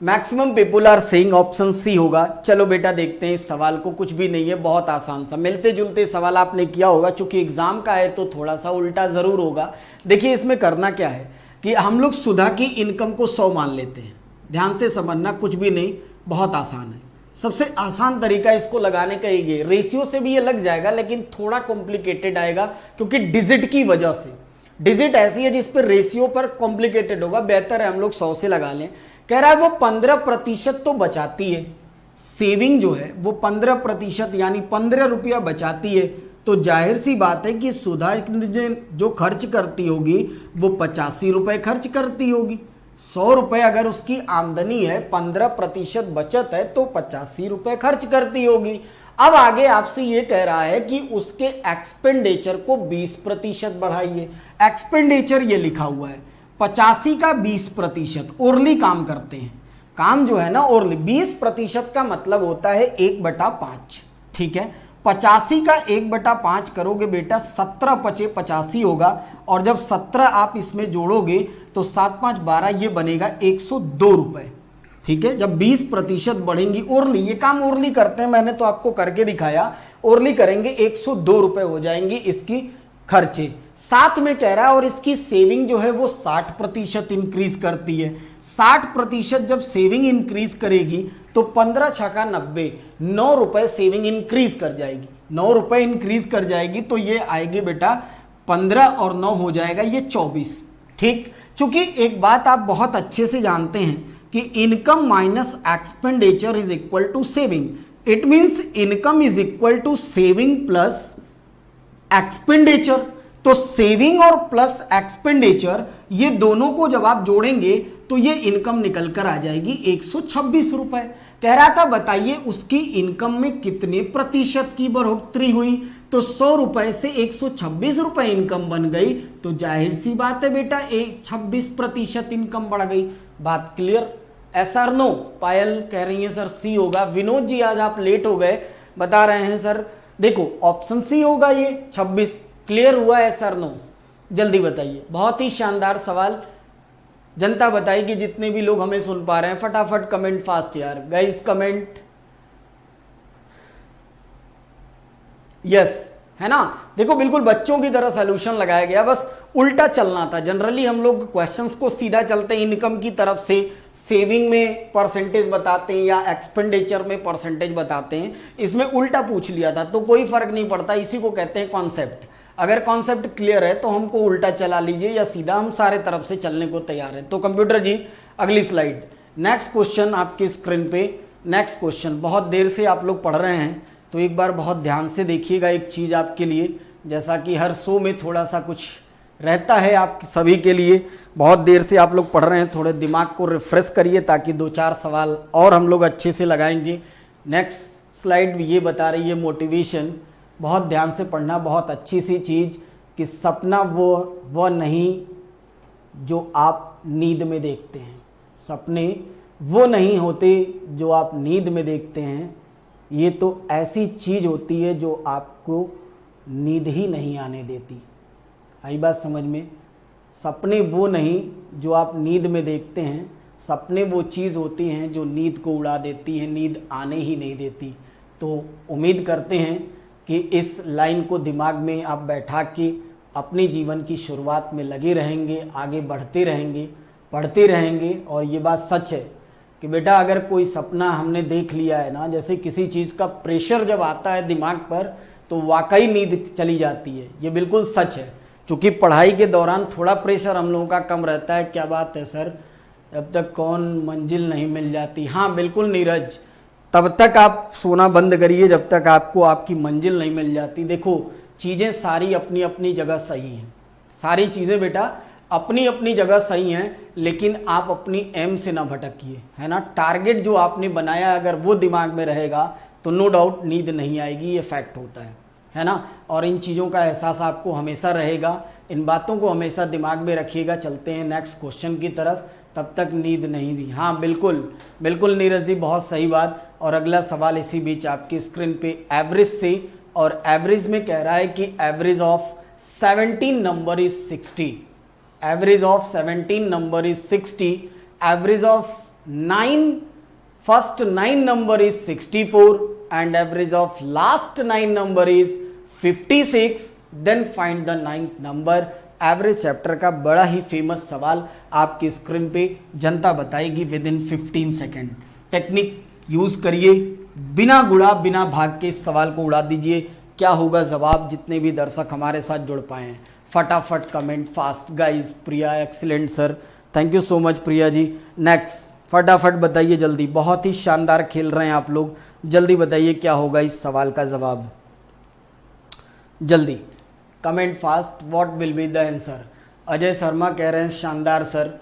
B: Maximum people are saying option C होगा। चलो बेटा देखते हैं इस सवाल को। कुछ भी नहीं है, बहुत आसान सा मिलते जुलते सवाल आपने किया होगा। चूंकि एग्जाम का है तो थोड़ा सा उल्टा जरूर होगा। देखिए इसमें करना क्या है कि हम लोग सुधा की इनकम को 100 मान लेते हैं। ध्यान से समझना, कुछ भी नहीं, बहुत आसान है। सबसे आसान तरीका इसको लगाने का ये, रेशियो से भी ये लग जाएगा लेकिन थोड़ा कॉम्प्लिकेटेड आएगा क्योंकि डिजिट की वजह से। डिजिट ऐसी है जिस पर रेशियो पर कॉम्प्लिकेटेड होगा, बेहतर है हम लोग 100 से लगा लें। कह रहा है वो 15% तो बचाती है, सेविंग जो है वो 15% यानी 15 रुपया बचाती है, तो जाहिर सी बात है कि सुधा जो खर्च करती होगी वो 85 रुपए खर्च करती होगी। 100 रुपए अगर उसकी आमदनी है, 15% बचत है तो 85 रुपए खर्च करती होगी। अब आगे आपसे ये कह रहा है कि उसके एक्सपेंडिचर को 20% बढ़ाइए। एक्सपेंडिचर ये लिखा हुआ है 85 का 20%। ओरली काम करते हैं, काम जो है ना ओरली। 20% का मतलब होता है 1/5, ठीक है। 85 का 1/5 करोगे बेटा 17 पचे 85 होगा, और जब 17 आप इसमें जोड़ोगे तो 7 5 12 ये बनेगा 102 रुपए, ठीक है। जब 20% बढ़ेंगी ओरली, ये काम ओरली करते हैं, मैंने तो आपको करके दिखाया। ओरली करेंगे 102 रुपए हो जाएंगी इसकी खर्चे। साथ में कह रहा है और इसकी सेविंग जो है वो 60% इंक्रीज करती है। 60% जब सेविंग इंक्रीज करेगी तो 15 छक्का 90, 9 रुपए सेविंग इंक्रीज कर जाएगी। 9 रुपए इंक्रीज कर जाएगी तो ये आएगी बेटा 15 और 9 हो जाएगा ये 24, ठीक। चूंकि एक बात आप बहुत अच्छे से जानते हैं कि income minus expenditure is equal to saving. It means income is equal to saving plus expenditure. तो सेविंग और प्लस एक्सपेंडिचर ये दोनों को जब आप जोड़ेंगे तो ये इनकम निकल कर आ जाएगी 126 रुपए। कह रहा था बताइए उसकी इनकम में कितने प्रतिशत की बढ़ोतरी हुई, तो 100 रुपए से 126 रुपए इनकम बन गई, तो जाहिर सी बात है बेटा 26% इनकम बढ़ गई। बात clear? Yes or no? Payal कह रही है सर सी होगा। विनोद जी आज आप लेट हो गए, बता रहे हैं सर देखो ऑप्शन सी होगा ये 26। क्लियर हुआ है सर नो? जल्दी बताइए। बहुत ही शानदार सवाल। जनता बताएगी जितने भी लोग हमें सुन पा रहे हैं, फटाफट कमेंट फास्ट यार गाइस, कमेंट यस, है ना। देखो बिल्कुल बच्चों की तरह सॉल्यूशन लगाया गया, बस उल्टा चलना था। जनरली हम लोग क्वेश्चंस को सीधा चलते हैं इनकम की तरफ से, सेविंग में परसेंटेज बताते हैं या एक्सपेंडिचर में परसेंटेज बताते हैं। इसमें उल्टा पूछ लिया था तो कोई फर्क नहीं पड़ता, इसी को कहते हैं कॉन्सेप्ट। अगर कॉन्सेप्ट क्लियर है तो हमको उल्टा चला लीजिए या सीधा, हम सारे तरफ से चलने को तैयार हैं। तो कंप्यूटर जी अगली स्लाइड। नेक्स्ट क्वेश्चन आपकी स्क्रीन पे। नेक्स्ट क्वेश्चन बहुत देर से आप लोग पढ़ रहे हैं तो एक बार बहुत ध्यान से देखिएगा एक चीज़ आपके लिए, जैसा कि हर शो में थोड़ा सा कुछ रहता है आप सभी के लिए। बहुत देर से आप लोग पढ़ रहे हैं, थोड़े दिमाग को रिफ्रेश करिए ताकि 2-4 सवाल और हम लोग अच्छे से लगाएंगे। नेक्स्ट स्लाइड ये बता रही है मोटिवेशन, बहुत ध्यान से पढ़ना, बहुत अच्छी सी चीज़ कि सपना वो नहीं जो आप नींद में देखते हैं। सपने वो नहीं होते जो आप नींद में देखते हैं, ये तो ऐसी चीज़ होती है जो आपको नींद ही नहीं आने देती। आई बात समझ में? सपने वो नहीं जो आप नींद में देखते हैं, सपने वो चीज़ होती हैं जो नींद को उड़ा देती हैं, नींद आने ही नहीं देती। तो उम्मीद करते हैं कि इस लाइन को दिमाग में आप बैठा के अपने जीवन की शुरुआत में लगे रहेंगे, आगे बढ़ते रहेंगे, पढ़ते रहेंगे। और ये बात सच है कि बेटा अगर कोई सपना हमने देख लिया है ना, जैसे किसी चीज़ का प्रेशर जब आता है दिमाग पर तो वाकई नींद चली जाती है, ये बिल्कुल सच है। क्योंकि पढ़ाई के दौरान थोड़ा प्रेशर हम लोगों का कम रहता है। क्या बात है सर, जब तक कौन मंजिल नहीं मिल जाती। हाँ बिल्कुल नीरज, तब तक आप सोना बंद करिए जब तक आपको आपकी मंजिल नहीं मिल जाती। देखो चीज़ें सारी अपनी अपनी जगह सही हैं, सारी चीज़ें बेटा अपनी अपनी जगह सही हैं, लेकिन आप अपनी एम से ना भटकिए, है ना। टारगेट जो आपने बनाया अगर वो दिमाग में रहेगा तो नो डाउट नींद नहीं आएगी, ये फैक्ट होता है ना। और इन चीज़ों का एहसास आपको हमेशा रहेगा, इन बातों को हमेशा दिमाग में रखिएगा। चलते हैं नेक्स्ट क्वेश्चन की तरफ, तब तक नींद नहीं दी। हाँ बिल्कुल बिल्कुल नीरज जी, बहुत सही बात। और अगला सवाल इसी बीच आपकी स्क्रीन पे एवरेज से, और एवरेज में कह रहा है कि average of 17 number is 60, average of 17 number is 60, average of 9 first 9 number is 64 and average of last 9 number is 56, then find the 9th number। Average chapter का बड़ा ही फेमस सवाल आपकी स्क्रीन पे जनता बताएगी with in 15 second. Technique use करिए, बिना गुणा बिना भाग के इस सवाल को उड़ा दीजिए। क्या होगा जवाब, जितने भी दर्शक हमारे साथ जुड़ पाए हैं फटाफट comment fast guys. Priya excellent sir, thank you so much Priya ji. Next फटाफट बताइए जल्दी, बहुत ही शानदार खेल रहे हैं आप लोग, जल्दी बताइए क्या होगा इस सवाल का जवाब, जल्दी comment fast, what will be the answer. Ajay Sharma कह रहे हैं शानदार सर।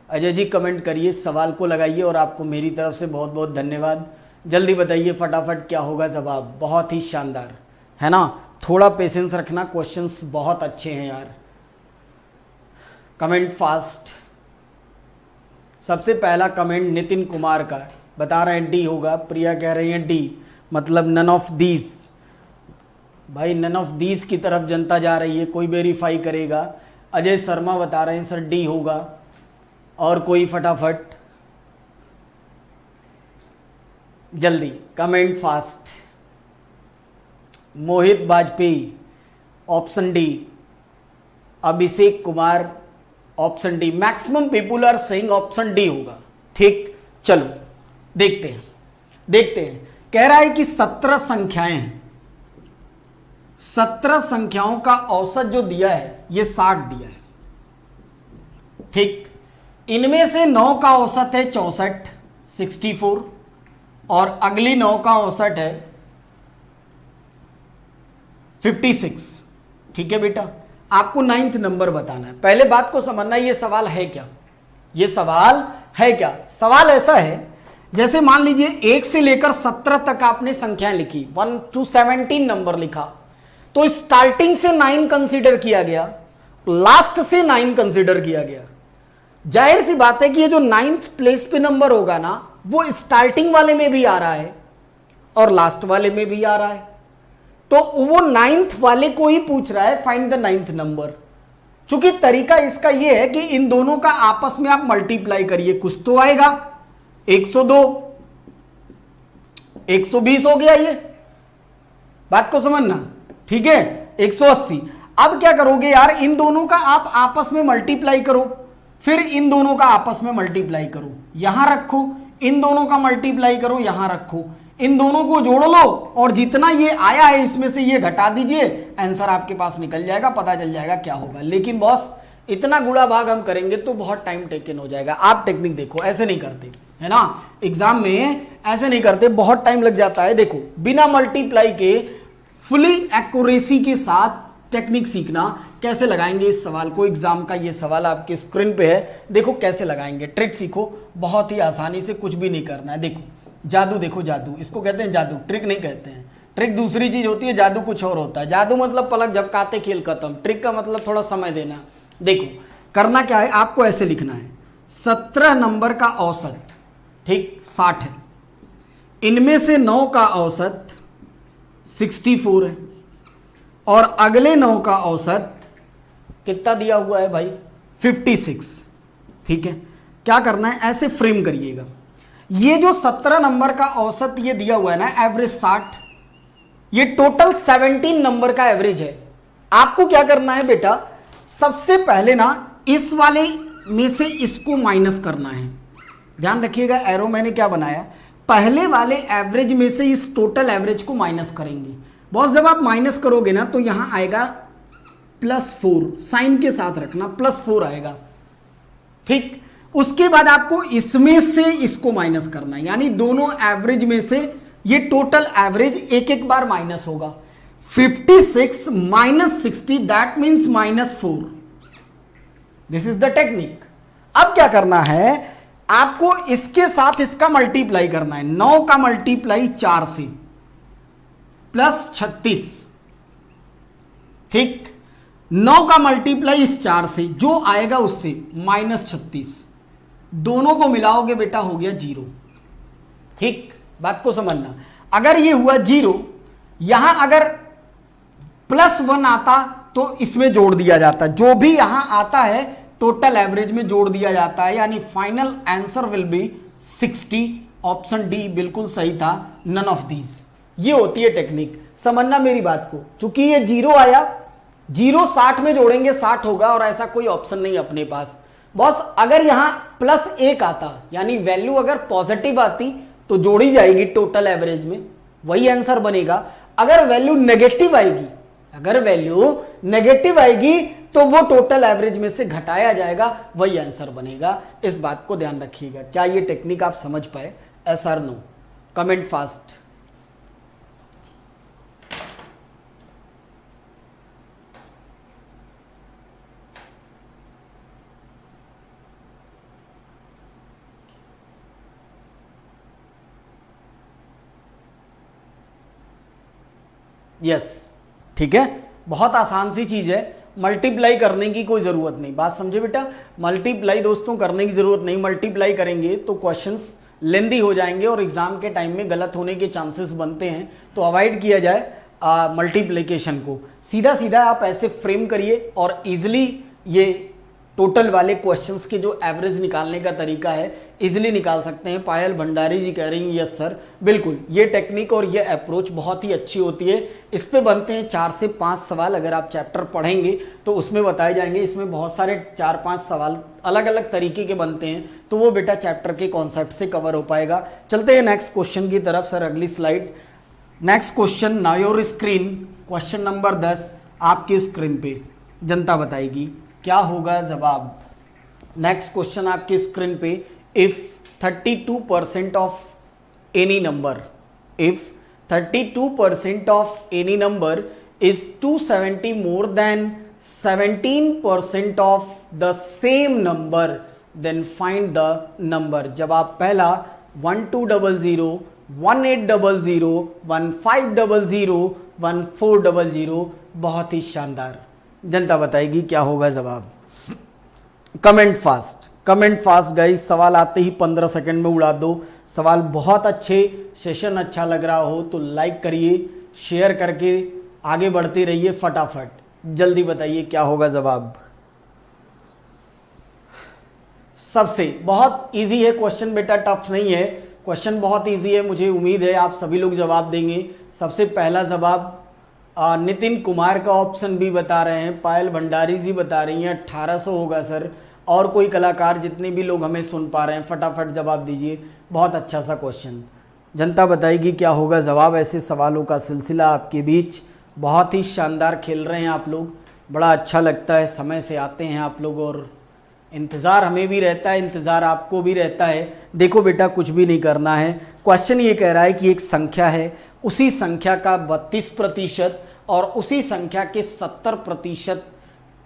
B: अजय जी कमेंट करिए, सवाल को लगाइए, और आपको मेरी तरफ से बहुत बहुत धन्यवाद। जल्दी बताइए फटाफट क्या होगा जवाब, बहुत ही शानदार, है ना। थोड़ा पेशेंस रखना, क्वेश्चंस बहुत अच्छे हैं यार। Comment fast. सबसे पहला कमेंट नितिन कुमार का, बता रहे हैं डी होगा। प्रिया कह रही हैं डी, मतलब नन ऑफ दीज। भाई नन ऑफ दीज की तरफ जनता जा रही है, कोई वेरीफाई करेगा। अजय शर्मा बता रहे हैं सर डी होगा, और कोई फटाफट जल्दी comment fast. Mohit Vajpayee option D, Abhishek Kumar option D, maximum people are saying option D होगा। ठीक, चलो देखते हैं। कह रहा है कि 17 संख्याएं हैं, 17 संख्याओं का औसत जो दिया है ये 60 दिया है। ठीक, इनमें से 9 का औसत है 64 64, और अगली 9 का औसत है 56। ठीक है बेटा, आपको 9th नंबर बताना है। पहले बात को समझना, ये सवाल है क्या, ये सवाल है क्या। सवाल ऐसा है, जैसे मान लीजिए 1 से लेकर 17 तक आपने संख्याएं लिखी, 1 to 17 नंबर लिखा, तो स्टार्टिंग से 9 कंसीडर किया गया, लास्ट से 9 कंसीडर किया गया। जाहिर सी बात है कि ये जो 9th प्लेस पे नंबर होगा ना, वो स्टार्टिंग वाले में भी आ रहा है और लास्ट वाले में भी आ रहा है। तो वो 9th वाले को ही पूछ रहा है फाइंड द 9th नंबर। चूंकि तरीका इसका ये है कि इन दोनों का आपस में आप मल्टीप्लाई करिए, कुछ तो आएगा। 102 120 हो गया, ये बात को समझना, ठीक है। 180। अब क्या करोगे यार, इन दोनों का आप आपस में मल्टीप्लाई करो, फिर इन दोनों का आपस में मल्टीप्लाई करो, यहां रखो, इन दोनों का मल्टीप्लाई करो, यहां रखो, इन दोनों को जोड़ लो, और जितना ये आया है इसमें से ये घटा दीजिए, आंसर आपके पास निकल जाएगा, पता चल जाएगा क्या होगा। लेकिन बॉस इतना गुणा भाग हम करेंगे तो बहुत टाइम टेकन हो जाएगा। आप टेक्निक देखो, ऐसे नहीं करते, है ना, एग्जाम में ऐसे नहीं करते, बहुत टाइम लग जाता है। देखो बिना मल्टीप्लाई के फुली एक्यूरेसी के साथ टेक्निक सीखना कैसे लगाएंगे इस सवाल को। एग्जाम का ये सवाल आपके स्क्रीन पे है, देखो कैसे लगाएंगे, ट्रिक सीखो, बहुत ही आसानी से, कुछ भी नहीं करना है। देखो जादू, देखो जादू, इसको कहते हैं जादू, ट्रिक नहीं कहते हैं। ट्रिक दूसरी चीज होती है, जादू कुछ और होता है। जादू मतलब पलक झपकाते खेल खत्म, ट्रिक का मतलब थोड़ा समय देना। देखो करना क्या है, आपको ऐसे लिखना है 17 नंबर का औसत, ठीक 60 है, इनमें से 9 का औसत 64 है और अगले 9 का औसत कितना दिया हुआ है भाई 56। ठीक है, क्या करना है, ऐसे फ्रेम करिएगा। ये जो 17 नंबर का औसत ये दिया हुआ है ना, एवरेज 60, ये टोटल 17 नंबर का एवरेज है। आपको क्या करना है बेटा, सबसे पहले ना इस वाले में से इसको माइनस करना है। ध्यान रखिएगा, एरो मैंने क्या बनाया, पहले वाले एवरेज में से इस टोटल एवरेज को माइनस करेंगे। बॉस जब आप माइनस करोगे ना तो यहां आएगा +4, साइन के साथ रखना, +4 आएगा। ठीक, उसके बाद आपको इसमें से इसको माइनस करना है, यानी दोनों एवरेज में से ये टोटल एवरेज एक एक बार माइनस होगा। 56 - 60 that means -4। This is the technique. अब क्या करना है, आपको इसके साथ इसका मल्टीप्लाई करना है। 9 का मल्टीप्लाई 4 से +36, ठीक, 9 का मल्टीप्लाई इस 4 से, जो आएगा उससे -36, दोनों को मिलाओगे बेटा हो गया 0। ठीक, बात को समझना, अगर ये हुआ 0, यहां अगर +1 आता तो इसमें जोड़ दिया जाता, जो भी यहां आता है टोटल एवरेज में जोड़ दिया जाता है, यानी final answer will be 60। Option D बिल्कुल सही था, नन ऑफ दीज। ये होती है टेक्निक, समझना मेरी बात को। चूंकि ये 0 आया, 0 60 में जोड़ेंगे 60 होगा, और ऐसा कोई ऑप्शन नहीं अपने पास। बॉस अगर यहां +1 आता, यानी वैल्यू अगर पॉजिटिव आती तो जोड़ी जाएगी टोटल एवरेज में, वही आंसर बनेगा। अगर वैल्यू नेगेटिव आएगी, अगर वैल्यू नेगेटिव आएगी तो वो टोटल एवरेज में से घटाया जाएगा, वही आंसर बनेगा। इस बात को ध्यान रखिएगा। क्या ये टेक्निक आप समझ पाए? एस और नो? Comment fast. यस, ठीक है, बहुत आसान सी चीज है, मल्टीप्लाई करने की कोई जरूरत नहीं। बात समझे बेटा, मल्टीप्लाई दोस्तों करने की जरूरत नहीं। मल्टीप्लाई करेंगे तो क्वेश्चंस लेंदी हो जाएंगे और एग्जाम के टाइम में गलत होने के चांसेस बनते हैं, तो अवॉइड किया जाए मल्टीप्लिकेशन को। सीधा सीधा आप ऐसे फ्रेम करिए और इजिली ये टोटल वाले क्वेश्चंस के जो एवरेज निकालने का तरीका है इजिली निकाल सकते हैं। पायल भंडारी जी कह रही हैं यस सर, बिल्कुल ये टेक्निक और ये अप्रोच बहुत ही अच्छी होती है। इस पे बनते हैं 4 से 5 सवाल, अगर आप चैप्टर पढ़ेंगे तो उसमें बताए जाएंगे। इसमें बहुत सारे 4-5 सवाल अलग अलग तरीके के बनते हैं, तो वो बेटा चैप्टर के कॉन्सेप्ट से कवर हो पाएगा। चलते हैं नेक्स्ट क्वेश्चन की तरफ। सर अगली slide, next question, now your screen, question number 10 आपकी स्क्रीन पे, जनता बताएगी क्या होगा जवाब। नेक्स्ट क्वेश्चन आपके स्क्रीन पे, if 32% of any number, if 32% of any number is 270 more than 17% of the same number, then find the number. जवाब पहला 1200, 1800, 1500, 1400। बहुत ही शानदार, जनता बताएगी क्या होगा जवाब। Comment fast, comment fast guys, सवाल आते ही 15 सेकंड में उड़ा दो। सवाल बहुत अच्छे, सेशन अच्छा लग रहा हो तो लाइक करिए, शेयर करके आगे बढ़ते रहिए फटाफट। जल्दी बताइए क्या होगा जवाब। सबसे बहुत इजी है क्वेश्चन बेटा, टफ नहीं है क्वेश्चन, बहुत इजी है। मुझे उम्मीद है आप सभी लोग जवाब देंगे। सबसे पहला जवाब नितिन कुमार का ऑप्शन बी बता रहे हैं, पायल भंडारी जी बता रही हैं 1800 होगा सर। और कोई कलाकार, जितने भी लोग हमें सुन पा रहे हैं फटाफट जवाब दीजिए। बहुत अच्छा सा क्वेश्चन, जनता बताएगी क्या होगा जवाब। ऐसे सवालों का सिलसिला आपके बीच, बहुत ही शानदार खेल रहे हैं आप लोग, बड़ा अच्छा लगता है। समय से आते हैं आप लोग और इंतज़ार हमें भी रहता है, इंतज़ार आपको भी रहता है। देखो बेटा कुछ भी नहीं करना है। क्वेश्चन ये कह रहा है कि एक संख्या है, उसी संख्या का 32% और उसी संख्या के 70%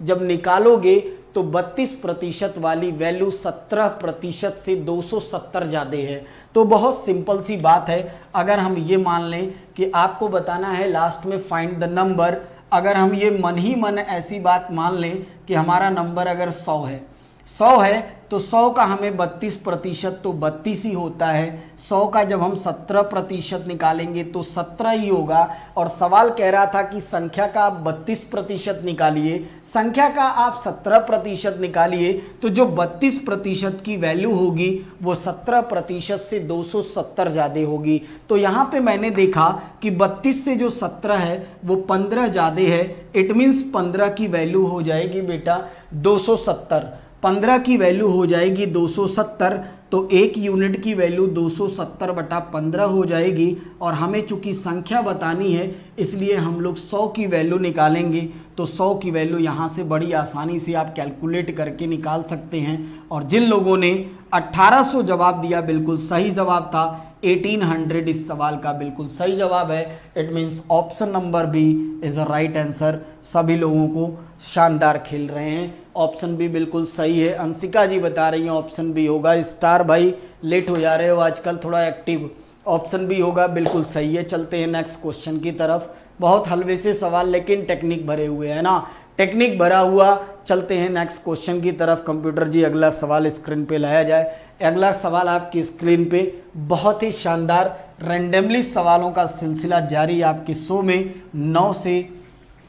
B: जब निकालोगे तो 32% वाली वैल्यू 17% से 270 ज़्यादा है। तो बहुत सिंपल सी बात है। अगर हम ये मान लें कि आपको बताना है लास्ट में फाइंड द नंबर, अगर हम ये मन ही मन ऐसी बात मान लें कि हमारा नंबर अगर 100 है तो 100 का हमें 32% तो 32 ही होता है। 100 का जब हम 17% निकालेंगे तो 17 ही होगा। और सवाल कह रहा था कि संख्या का आप 32% निकालिए, संख्या का आप 17% निकालिए, तो जो 32% की वैल्यू होगी वो 17% से 270 ज़्यादा होगी। तो यहाँ पे मैंने देखा कि 32 से जो 17 है वो 15 ज़्यादा है। इट मीन्स 15 की वैल्यू हो जाएगी बेटा 270, 15 की वैल्यू हो जाएगी 270। तो एक यूनिट की वैल्यू 270/15 हो जाएगी। और हमें चूंकि संख्या बतानी है इसलिए हम लोग 100 की वैल्यू निकालेंगे। तो 100 की वैल्यू यहाँ से बड़ी आसानी से आप कैलकुलेट करके निकाल सकते हैं। और जिन लोगों ने 1800 जवाब दिया बिल्कुल सही जवाब था। 1800 इस सवाल का बिल्कुल सही जवाब है। It means option number B is a right answer. सभी लोगों को शानदार खेल रहे हैं, ऑप्शन बी बिल्कुल सही है। अंशिका जी बता रही हैं ऑप्शन बी होगा। स्टार भाई लेट हो जा रहे हो आजकल थोड़ा एक्टिव, ऑप्शन बी होगा बिल्कुल सही है। चलते हैं नेक्स्ट क्वेश्चन की तरफ। बहुत हलवे से सवाल लेकिन टेक्निक भरे हुए हैं ना, टेक्निक भरा हुआ। चलते हैं नेक्स्ट क्वेश्चन की तरफ। कंप्यूटर जी अगला सवाल स्क्रीन पे लाया जाए। अगला सवाल आपकी स्क्रीन पे बहुत ही शानदार रैंडमली सवालों का सिलसिला जारी आपके शो में 9 से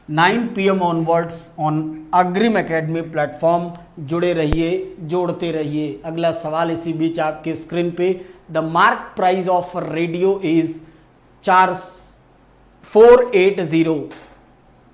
B: 9 PM ऑनवर्ड्स ऑन अग्रिम एकेडमी प्लेटफॉर्म। जुड़े रहिए, जोड़ते रहिए। अगला सवाल इसी बीच आपके स्क्रीन पे। The mark price of radio is 480।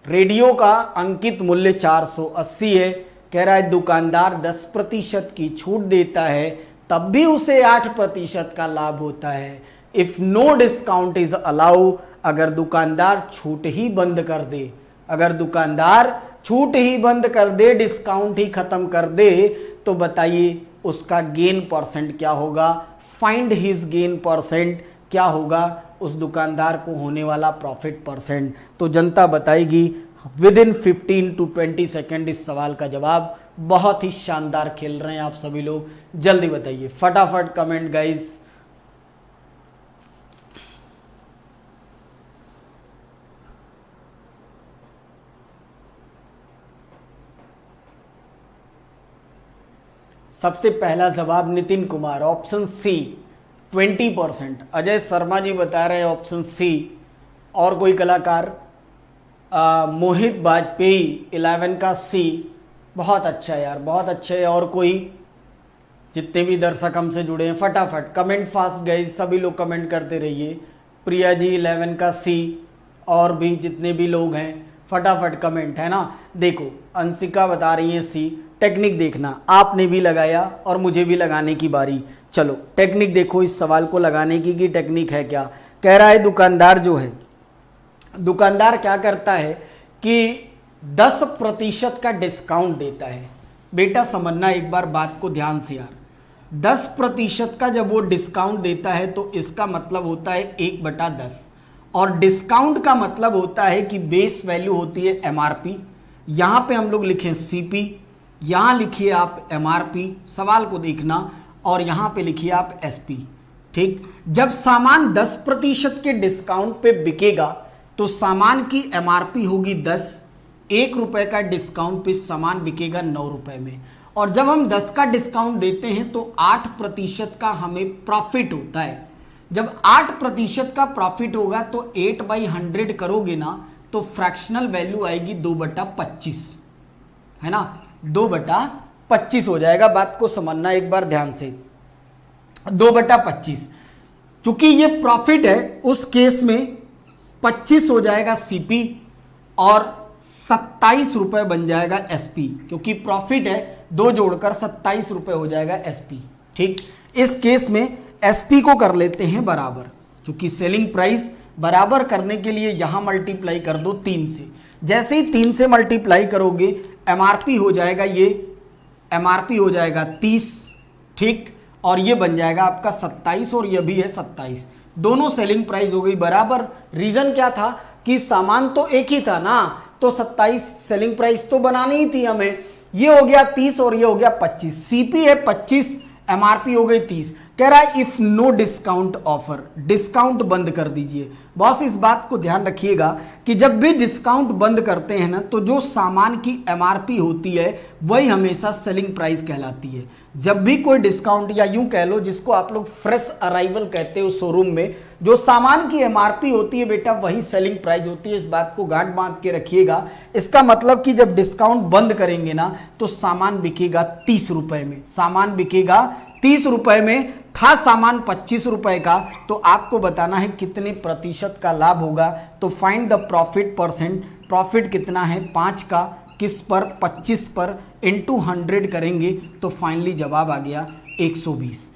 B: Radio का अंकित मूल्य 480 है। कह रहा है दुकानदार 10% की छूट देता है तब भी उसे 8% का लाभ होता है। If no discount is allow, अगर दुकानदार छूट ही बंद कर दे, अगर दुकानदार छूट ही बंद कर दे, डिस्काउंट ही खत्म कर दे, तो बताइए उसका गेन परसेंट क्या होगा। फाइंड हिज गेन परसेंट, क्या होगा उस दुकानदार को होने वाला प्रॉफिट परसेंट। तो जनता बताएगी विद इन 15 to 20 सेकेंड इस सवाल का जवाब। बहुत ही शानदार खेल रहे हैं आप सभी लोग, जल्दी बताइए फटाफट कमेंट गाइस। सबसे पहला जवाब नितिन कुमार ऑप्शन सी 20%। अजय शर्मा जी बता रहे हैं ऑप्शन सी। और कोई कलाकार मोहित वाजपेयी 11 का सी। बहुत अच्छा यार, बहुत अच्छे। और कोई जितने भी दर्शक हमसे जुड़े हैं फटाफट कमेंट फास्ट गाइस, सभी लोग कमेंट करते रहिए। प्रिया जी 11 का सी। और भी जितने भी लोग हैं फटाफट कमेंट, है ना। देखो अंशिका बता रही है सी। टेक्निक देखना, आपने भी लगाया और मुझे भी लगाने की बारी। चलो टेक्निक देखो इस सवाल को लगाने की कि टेक्निक है क्या। कह रहा है दुकानदार जो है, दुकानदार क्या करता है कि 10% का डिस्काउंट देता है। बेटा समझना एक बार बात को ध्यान से यार, 10% का जब वो डिस्काउंट देता है तो इसका मतलब होता है 1/10। और डिस्काउंट का मतलब होता है कि बेस वैल्यू होती है MRP। यहाँ पे हम लोग लिखें CP, यहाँ लिखिए आप MRP, सवाल को देखना, और यहाँ पे लिखिए आप SP। ठीक, जब सामान 10% के डिस्काउंट पे बिकेगा तो सामान की MRP होगी 10, 1 रुपए का डिस्काउंट पे सामान बिकेगा 9 रुपए में। और जब हम 10 का डिस्काउंट देते हैं तो 8% का हमें प्रॉफिट होता है। जब 8% का प्रॉफिट होगा तो 8/100 करोगे ना तो फ्रैक्शनल वैल्यू आएगी 2/25, है ना, 2/25 हो जाएगा। बात को समझना एक बार ध्यान से, 2/25। चूंकि ये प्रॉफिट है उस केस में 25 हो जाएगा CP और 27 रुपए बन जाएगा SP, क्योंकि प्रॉफिट है 2 जोड़कर 27 रुपए हो जाएगा SP। ठीक, इस केस में SP को कर लेते हैं बराबर, क्योंकि सेलिंग प्राइस बराबर करने के लिए यहां मल्टीप्लाई कर दो 3 से। जैसे ही 3 से मल्टीप्लाई करोगे MRP हो जाएगा, ये MRP हो जाएगा 30। ठीक, और ये बन जाएगा आपका 27 और ये भी है 27। दोनों सेलिंग प्राइस हो गई बराबर। रीजन क्या था कि सामान तो एक ही था ना, तो 27 सेलिंग प्राइस तो बनानी ही थी हमें। ये हो गया 30 और ये हो गया 25, सीपी है 25, एमआरपी हो गई 30। कह रहा है if no discount offer, discount बंद कर दीजिए। बॉस इस बात को ध्यान रखिएगा कि जब भी डिस्काउंट बंद करते हैं ना, तो जो सामान की एमआरपी होती है वही हमेशा सेलिंग प्राइस कहलाती है। जब भी कोई डिस्काउंट, या यूं कह लो जिसको आप लोग फ्रेश अराइवल कहते हो शोरूम में, जो सामान की एमआरपी होती है बेटा वही सेलिंग प्राइस होती है। इस बात को गांठ बांध के रखिएगा। इसका मतलब कि जब डिस्काउंट बंद करेंगे ना, तो सामान बिकेगा 30 रुपए में, सामान बिकेगा 30 रुपए में। था सामान 25 रुपए का, तो आपको बताना है कितने प्रतिशत का लाभ होगा। तो find the profit percent, profit कितना है 5 का, किस पर 25 पर, इनटू 100 करेंगे तो फाइनली जवाब आ गया 120।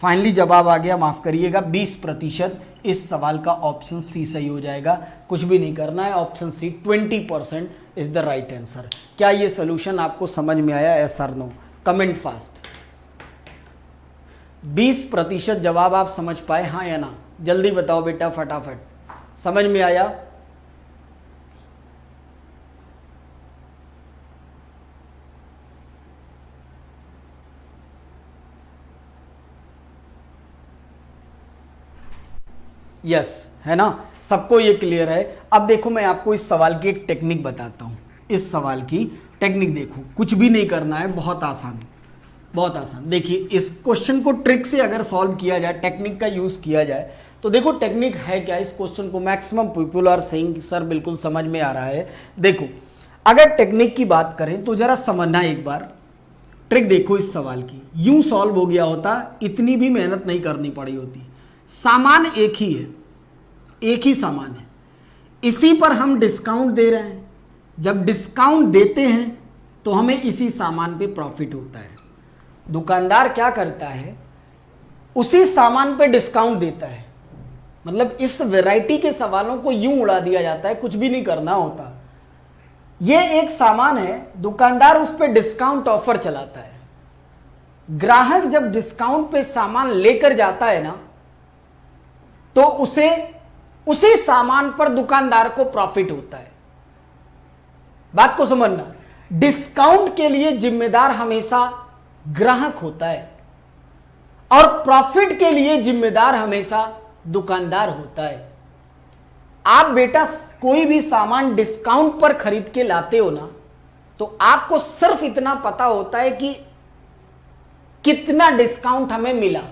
B: फाइनली जवाब आ गया, माफ करिएगा 20%। इस सवाल का ऑप्शन सी सही हो जाएगा। कुछ भी नहीं करना है, option C 20% is the right answer. क्या ये सोल्यूशन आपको समझ में आया? यस और नो? Comment fast. 20% जवाब आप समझ पाए, हाँ या ना? जल्दी बताओ बेटा फटाफट। समझ में आया? यस है ना? सबको ये क्लियर है? अब देखो मैं आपको इस सवाल की एक टेक्निक बताता हूं। इस सवाल की टेक्निक देखो, कुछ भी नहीं करना है, बहुत आसान, बहुत आसान। देखिए इस क्वेश्चन को ट्रिक से अगर सॉल्व किया जाए, टेक्निक का यूज किया जाए, तो देखो टेक्निक है क्या। इस क्वेश्चन को maximum people are saying sir बिल्कुल समझ में आ रहा है। देखो अगर टेक्निक की बात करें तो जरा समझना एक बार। ट्रिक देखो इस सवाल की, यूं सॉल्व हो गया होता, इतनी भी मेहनत नहीं करनी पड़ी होती। सामान एक ही है, एक ही सामान है, इसी पर हम डिस्काउंट दे रहे हैं। जब डिस्काउंट देते हैं तो हमें इसी सामान पे प्रॉफिट होता है। दुकानदार क्या करता है, उसी सामान पे डिस्काउंट देता है। मतलब इस वैरायटी के सवालों को यूं उड़ा दिया जाता है, कुछ भी नहीं करना होता। ये एक सामान है, दुकानदार उस पर डिस्काउंट ऑफर चलाता है। ग्राहक जब डिस्काउंट पे सामान लेकर जाता है ना, तो उसे उसी सामान पर दुकानदार को प्रॉफिट होता है। बात को समझना, डिस्काउंट के लिए जिम्मेदार हमेशा ग्राहक होता है और प्रॉफिट के लिए जिम्मेदार हमेशा दुकानदार होता है। आप बेटा कोई भी सामान डिस्काउंट पर खरीद के लाते हो ना, तो आपको सिर्फ इतना पता होता है कि कितना डिस्काउंट हमें मिला,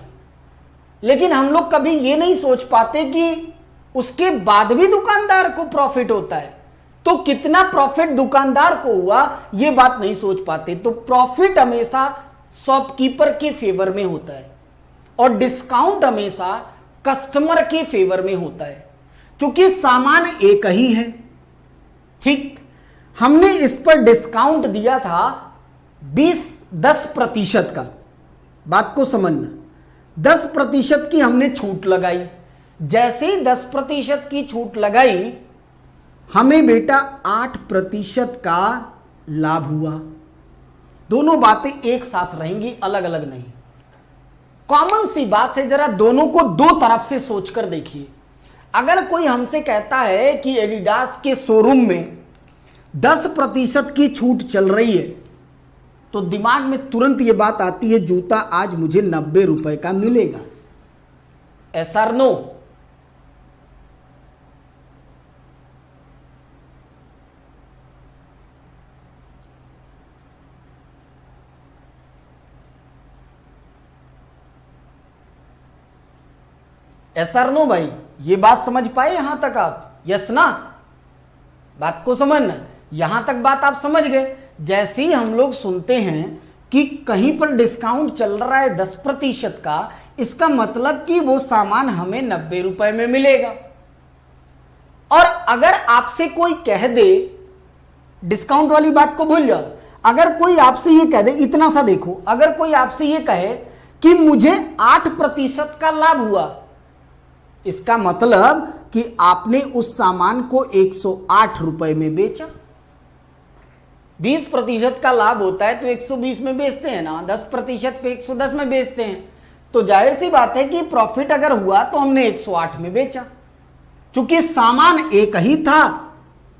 B: लेकिन हम लोग कभी ये नहीं सोच पाते कि उसके बाद भी दुकानदार को प्रॉफिट होता है। तो कितना प्रॉफिट दुकानदार को हुआ ये बात नहीं सोच पाते। तो प्रॉफिट हमेशा शॉपकीपर के फेवर में होता है और डिस्काउंट हमेशा कस्टमर के फेवर में होता है, क्योंकि सामान एक ही है। ठीक, हमने इस पर डिस्काउंट दिया था 10% का। बात को समझना, 10% की हमने छूट लगाई। जैसे ही 10% की छूट लगाई, हमें बेटा 8% का लाभ हुआ। दोनों बातें एक साथ रहेंगी, अलग अलग नहीं। कॉमन सी बात है, जरा दोनों को दो तरफ से सोचकर देखिए। अगर कोई हमसे कहता है कि एडिडास के शोरूम में 10% की छूट चल रही है, तो दिमाग में तुरंत ये बात आती है, जूता आज मुझे 90 रुपए का मिलेगा। यस और नो? यस और नो भाई? ये बात समझ पाए यहां तक आप? यस ना? बात को समझना, यहां तक बात आप समझ गए। जैसे ही हम लोग सुनते हैं कि कहीं पर डिस्काउंट चल रहा है 10% का, इसका मतलब कि वो सामान हमें 90 रुपए में मिलेगा। और अगर आपसे कोई कह दे, डिस्काउंट वाली बात को भूल जाओ, अगर कोई आपसे ये कह दे, इतना सा देखो, अगर कोई आपसे ये कहे कि मुझे 8% का लाभ हुआ, इसका मतलब कि आपने उस सामान को 108 रुपए में बेचा। 20% का लाभ होता है तो 120 में बेचते हैं ना, 10% पे 110 में बेचते हैं। तो जाहिर सी बात है कि प्रॉफिट अगर हुआ तो हमने 108 में बेचा। क्योंकि सामान एक ही था,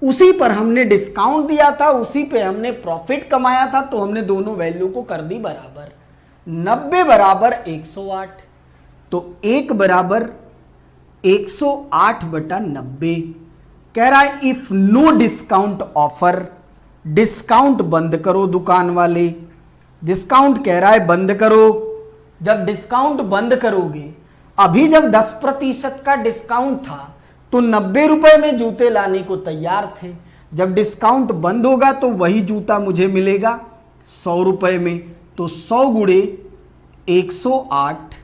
B: उसी पर हमने डिस्काउंट दिया था, उसी पे हमने प्रॉफिट कमाया था, तो हमने दोनों वैल्यू को कर दी बराबर। 90 बराबर 108, तो 1 बराबर 108 बटा 90। कह रहा है if no discount offer, discount बंद करो दुकान वाले, डिस्काउंट कह रहा है बंद करो। जब डिस्काउंट बंद करोगे, अभी जब 10% का डिस्काउंट था तो 90 रुपए में जूते लाने को तैयार थे। जब डिस्काउंट बंद होगा तो वही जूता मुझे मिलेगा 100 रुपए में, तो 100 गुणे 108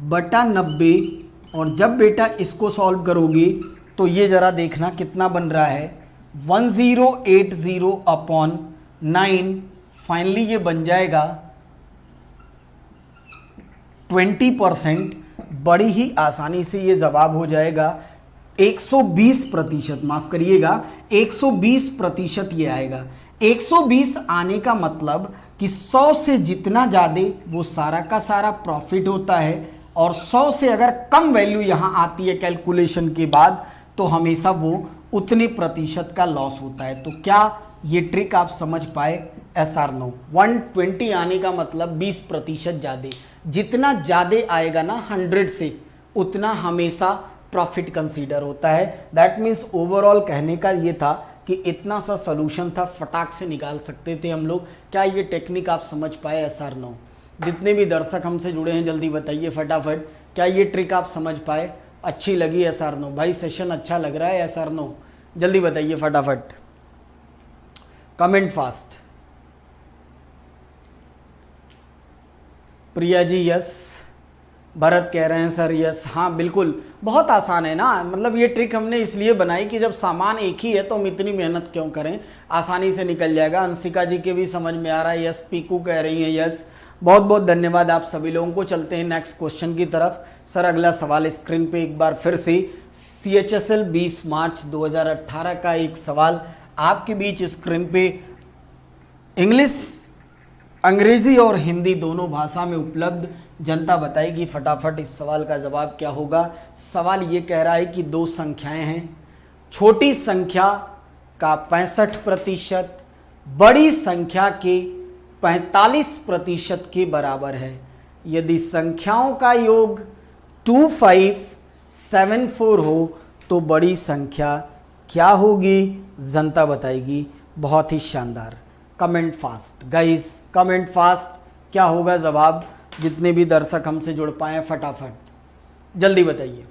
B: बटा 90। और जब बेटा इसको सॉल्व करोगे तो ये जरा देखना कितना बन रहा है, 1080 अपॉन 9। फाइनली ये बन जाएगा 20%। बड़ी ही आसानी से ये जवाब हो जाएगा 120%, माफ करिएगा 120% ये आएगा। 120 आने का मतलब कि 100 से जितना ज़्यादा वो सारा का सारा प्रॉफिट होता है, और 100 से अगर कम वैल्यू यहाँ आती है कैलकुलेशन के बाद तो हमेशा वो उतने प्रतिशत का लॉस होता है। तो क्या ये ट्रिक आप समझ पाए? Yes or no? 120 आने का मतलब 20% ज़्यादा, जितना ज़्यादा आएगा ना 100 से, उतना हमेशा प्रॉफिट कंसीडर होता है। दैट मीन्स ओवरऑल कहने का ये था कि इतना सा सोल्यूशन था, फटाक से निकाल सकते थे हम लोग। क्या ये टेक्निक आप समझ पाए? Yes or no? जितने भी दर्शक हमसे जुड़े हैं जल्दी बताइए फटाफट, क्या ये ट्रिक आप समझ पाए? अच्छी लगी? Yes or no? भाई सेशन अच्छा लग रहा है? Yes or no? जल्दी बताइए फटाफट, comment fast. Priya ji yes, Bharat कह रहे हैं सर यस। हाँ बिल्कुल, बहुत आसान है ना, मतलब ये ट्रिक हमने इसलिए बनाई कि जब सामान एक ही है तो हम इतनी मेहनत क्यों करें, आसानी से निकल जाएगा। अंशिका जी के भी समझ में आ रहा है, यस। पीकू कह रही है यस। बहुत बहुत धन्यवाद आप सभी लोगों को। चलते हैं नेक्स्ट क्वेश्चन की तरफ। सर अगला सवाल स्क्रीन पे एक बार फिर से, CHSL 20 मार्च 2018 का एक सवाल आपके बीच स्क्रीन पे इंग्लिश, अंग्रेजी और हिंदी दोनों भाषा में उपलब्ध। जनता बताएगी फटाफट इस सवाल का जवाब क्या होगा। सवाल ये कह रहा है कि दो संख्याएं हैं, छोटी संख्या का 65% बड़ी संख्या के 45% के बराबर है। यदि संख्याओं का योग 2574 हो तो बड़ी संख्या क्या होगी? जनता बताएगी। बहुत ही शानदार, comment fast guys, comment fast. क्या होगा जवाब? जितने भी दर्शक हमसे जुड़ पाए फटाफट जल्दी बताइए।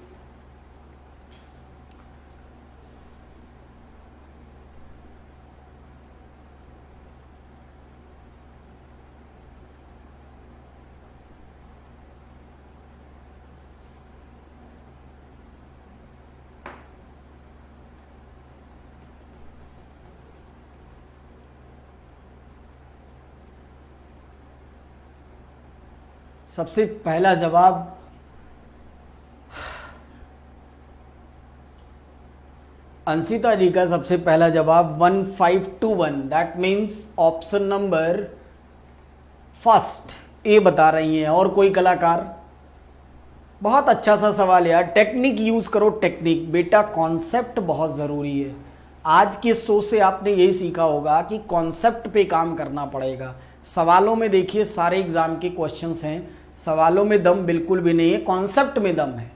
B: सबसे पहला जवाब अंशिता जी का, सबसे पहला जवाब 1521, that means option number first A बता रही हैं। और कोई कलाकार? बहुत अच्छा सा सवाल यार। टेक्निक यूज करो, टेक्निक बेटा, कॉन्सेप्ट बहुत ज़रूरी है। आज के शो से आपने यही सीखा होगा कि कॉन्सेप्ट पे काम करना पड़ेगा। सवालों में देखिए सारे एग्जाम के क्वेश्चंस हैं, सवालों में दम बिल्कुल भी नहीं है, कॉन्सेप्ट में दम है।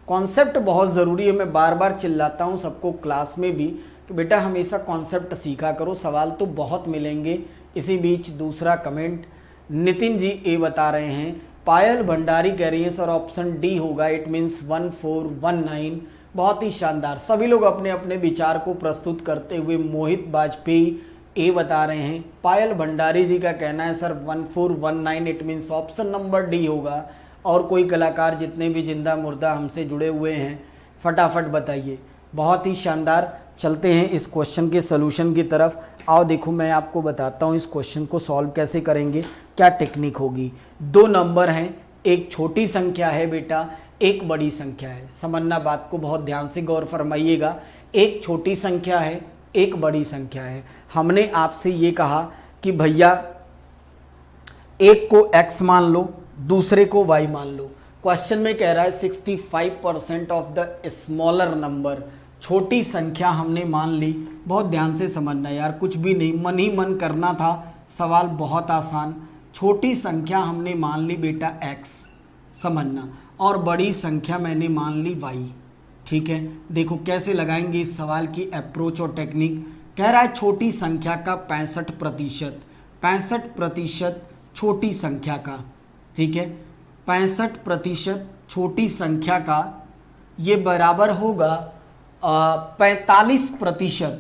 B: कॉन्सेप्ट बहुत ज़रूरी है। मैं बार बार चिल्लाता हूँ सबको क्लास में भी कि बेटा हमेशा कॉन्सेप्ट सीखा करो, सवाल तो बहुत मिलेंगे। इसी बीच दूसरा कमेंट नितिन जी ए बता रहे हैं। पायल भंडारी कह रही है सर ऑप्शन डी होगा, इट मीन्स 1419। बहुत ही शानदार, सभी लोग अपने अपने विचार को प्रस्तुत करते हुए मोहित वाजपेयी ए बता रहे हैं। पायल भंडारी जी का कहना है sir 1419, it means option number D होगा। और कोई कलाकार जितने भी जिंदा मुर्दा हमसे जुड़े हुए हैं फटाफट बताइए। बहुत ही शानदार, चलते हैं इस क्वेश्चन के सलूशन की तरफ। आओ देखो मैं आपको बताता हूँ इस क्वेश्चन को सॉल्व कैसे करेंगे, क्या टेक्निक होगी। दो नंबर हैं, एक छोटी संख्या है बेटा, एक बड़ी संख्या है। समझना बात को, बहुत ध्यान से गौर फरमाइएगा। एक छोटी संख्या है, एक बड़ी संख्या है। हमने आपसे ये कहा कि भैया एक को x मान लो, दूसरे को y मान लो। क्वेश्चन में कह रहा है 65% ऑफ द स्मॉलर नंबर, छोटी संख्या हमने मान ली। बहुत ध्यान से समझना यार, कुछ भी नहीं, मन ही मन करना था, सवाल बहुत आसान। छोटी संख्या हमने मान ली बेटा x, समझना, और बड़ी संख्या मैंने मान ली y। ठीक है, देखो कैसे लगाएंगे इस सवाल की अप्रोच और टेक्निक। कह रहा है छोटी संख्या का 65%, 65% छोटी संख्या का, ठीक है, 65% छोटी संख्या का, ये बराबर होगा 45%,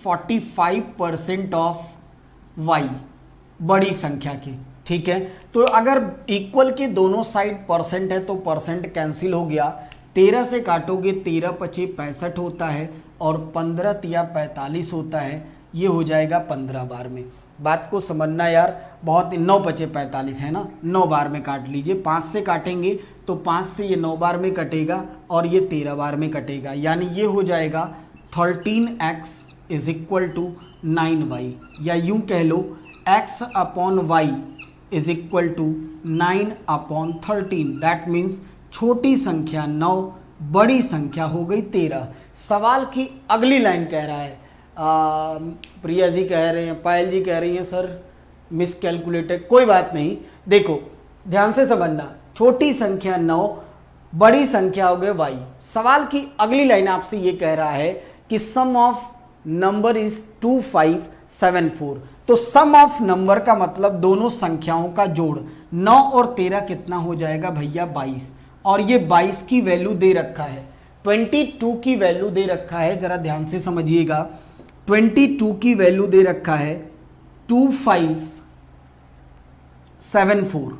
B: 45% ऑफ y, बड़ी संख्या की। ठीक है, तो अगर इक्वल के दोनों साइड परसेंट है तो परसेंट कैंसिल हो गया, 13 से काटोगे 13 पचे 65 होता है और 15 तिया 45 होता है, ये हो जाएगा 15 बार में। बात को समझना यार, बहुत 9 पचे 45 है ना, 9 बार में काट लीजिए। 5 से काटेंगे तो 5 से ये 9 बार में कटेगा और ये 13 बार में कटेगा, यानी ये हो जाएगा 13x is equal to 9y, या यूं कह लो x upon y is equal to 9/13। That means छोटी संख्या 9, बड़ी संख्या हो गई 13। सवाल की अगली लाइन कह रहा है, प्रिया जी कह रहे हैं, पायल जी कह रही हैं सर मिस कैलकुलेटेड, कोई बात नहीं। देखो ध्यान से समझना, छोटी संख्या 9, बड़ी संख्या हो गए y। सवाल की अगली लाइन आपसे ये कह रहा है कि सम ऑफ नंबर इज 2574। तो सम ऑफ नंबर का मतलब दोनों संख्याओं का जोड़, 9 और 13 कितना हो जाएगा भैया 22, और ये 22 की वैल्यू दे रखा है, 22 की वैल्यू दे रखा है, जरा ध्यान से समझिएगा, 22 की वैल्यू दे रखा है 2574,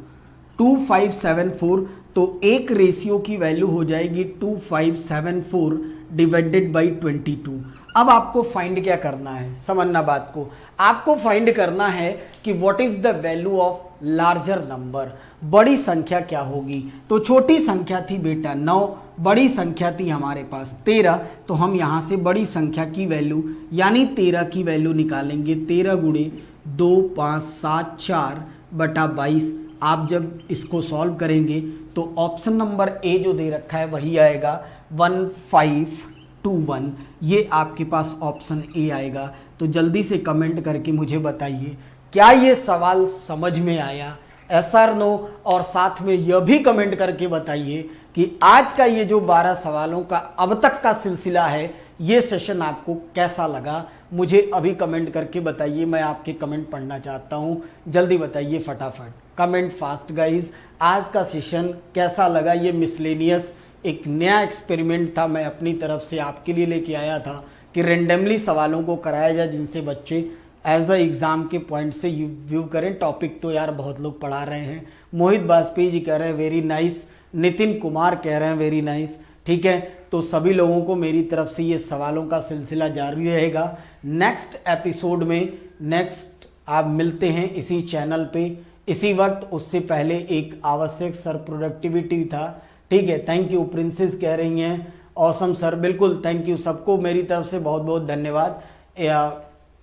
B: 2574। तो एक रेशियो की वैल्यू हो जाएगी 2574 डिवाइडेड बाई 22। अब आपको फाइंड क्या करना है, समझना बात को, आपको फाइंड करना है कि what is the value of larger number, बड़ी संख्या क्या होगी। तो छोटी संख्या थी बेटा 9, बड़ी संख्या थी हमारे पास 13, तो हम यहाँ से बड़ी संख्या की वैल्यू यानी 13 की वैल्यू निकालेंगे। 13 गुणे 2 5 7 4 बटा 22। आप जब इसको सॉल्व करेंगे तो ऑप्शन नंबर ए जो दे रखा है वही आएगा 1521, ये आपके पास ऑप्शन ए आएगा। तो जल्दी से कमेंट करके मुझे बताइए क्या ये सवाल समझ में आया, एस आर नो, और साथ में यह भी कमेंट करके बताइए कि आज का ये जो 12 सवालों का अब तक का सिलसिला है, ये सेशन आपको कैसा लगा। मुझे अभी कमेंट करके बताइए, मैं आपके कमेंट पढ़ना चाहता हूँ। जल्दी बताइए फटाफट, कमेंट फास्ट गाइज। आज का सेशन कैसा लगा, ये मिसलेनियस एक नया एक्सपेरिमेंट था, मैं अपनी तरफ से आपके लिए लेके आया था कि रेंडमली सवालों को कराया जाए जिनसे बच्चे एज अ एग्ज़ाम के पॉइंट से व्यू करें। टॉपिक तो यार बहुत लोग पढ़ा रहे हैं, मोहित वाजपेयी जी कह रहे हैं वेरी नाइस, नितिन कुमार कह रहे हैं वेरी नाइस। ठीक है, तो सभी लोगों को मेरी तरफ से ये सवालों का सिलसिला जारी रहेगा। नेक्स्ट एपिसोड में नेक्स्ट आप मिलते हैं इसी चैनल पे इसी वक्त। उससे पहले एक आवश्यक सर प्रोडक्टिविटी था। ठीक है, थैंक यू, प्रिंसेस कह रही हैं ऑसम सर, बिल्कुल थैंक यू, सबको मेरी तरफ से बहुत बहुत धन्यवाद।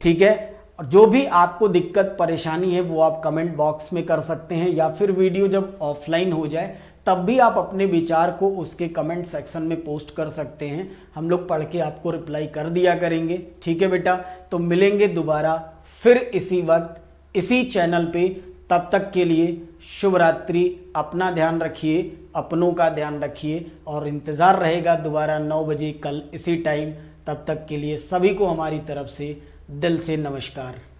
B: ठीक है, और जो भी आपको दिक्कत परेशानी है वो आप कमेंट बॉक्स में कर सकते हैं, या फिर वीडियो जब ऑफलाइन हो जाए तब भी आप अपने विचार को उसके कमेंट सेक्शन में पोस्ट कर सकते हैं, हम लोग पढ़ के आपको रिप्लाई कर दिया करेंगे। ठीक है बेटा, तो मिलेंगे दोबारा फिर इसी वक्त इसी चैनल पे। तब तक के लिए शुभ रात्रि, अपना ध्यान रखिए, अपनों का ध्यान रखिए, और इंतज़ार रहेगा दोबारा 9 बजे कल इसी टाइम। तब तक के लिए सभी को हमारी तरफ से दिल से नमस्कार।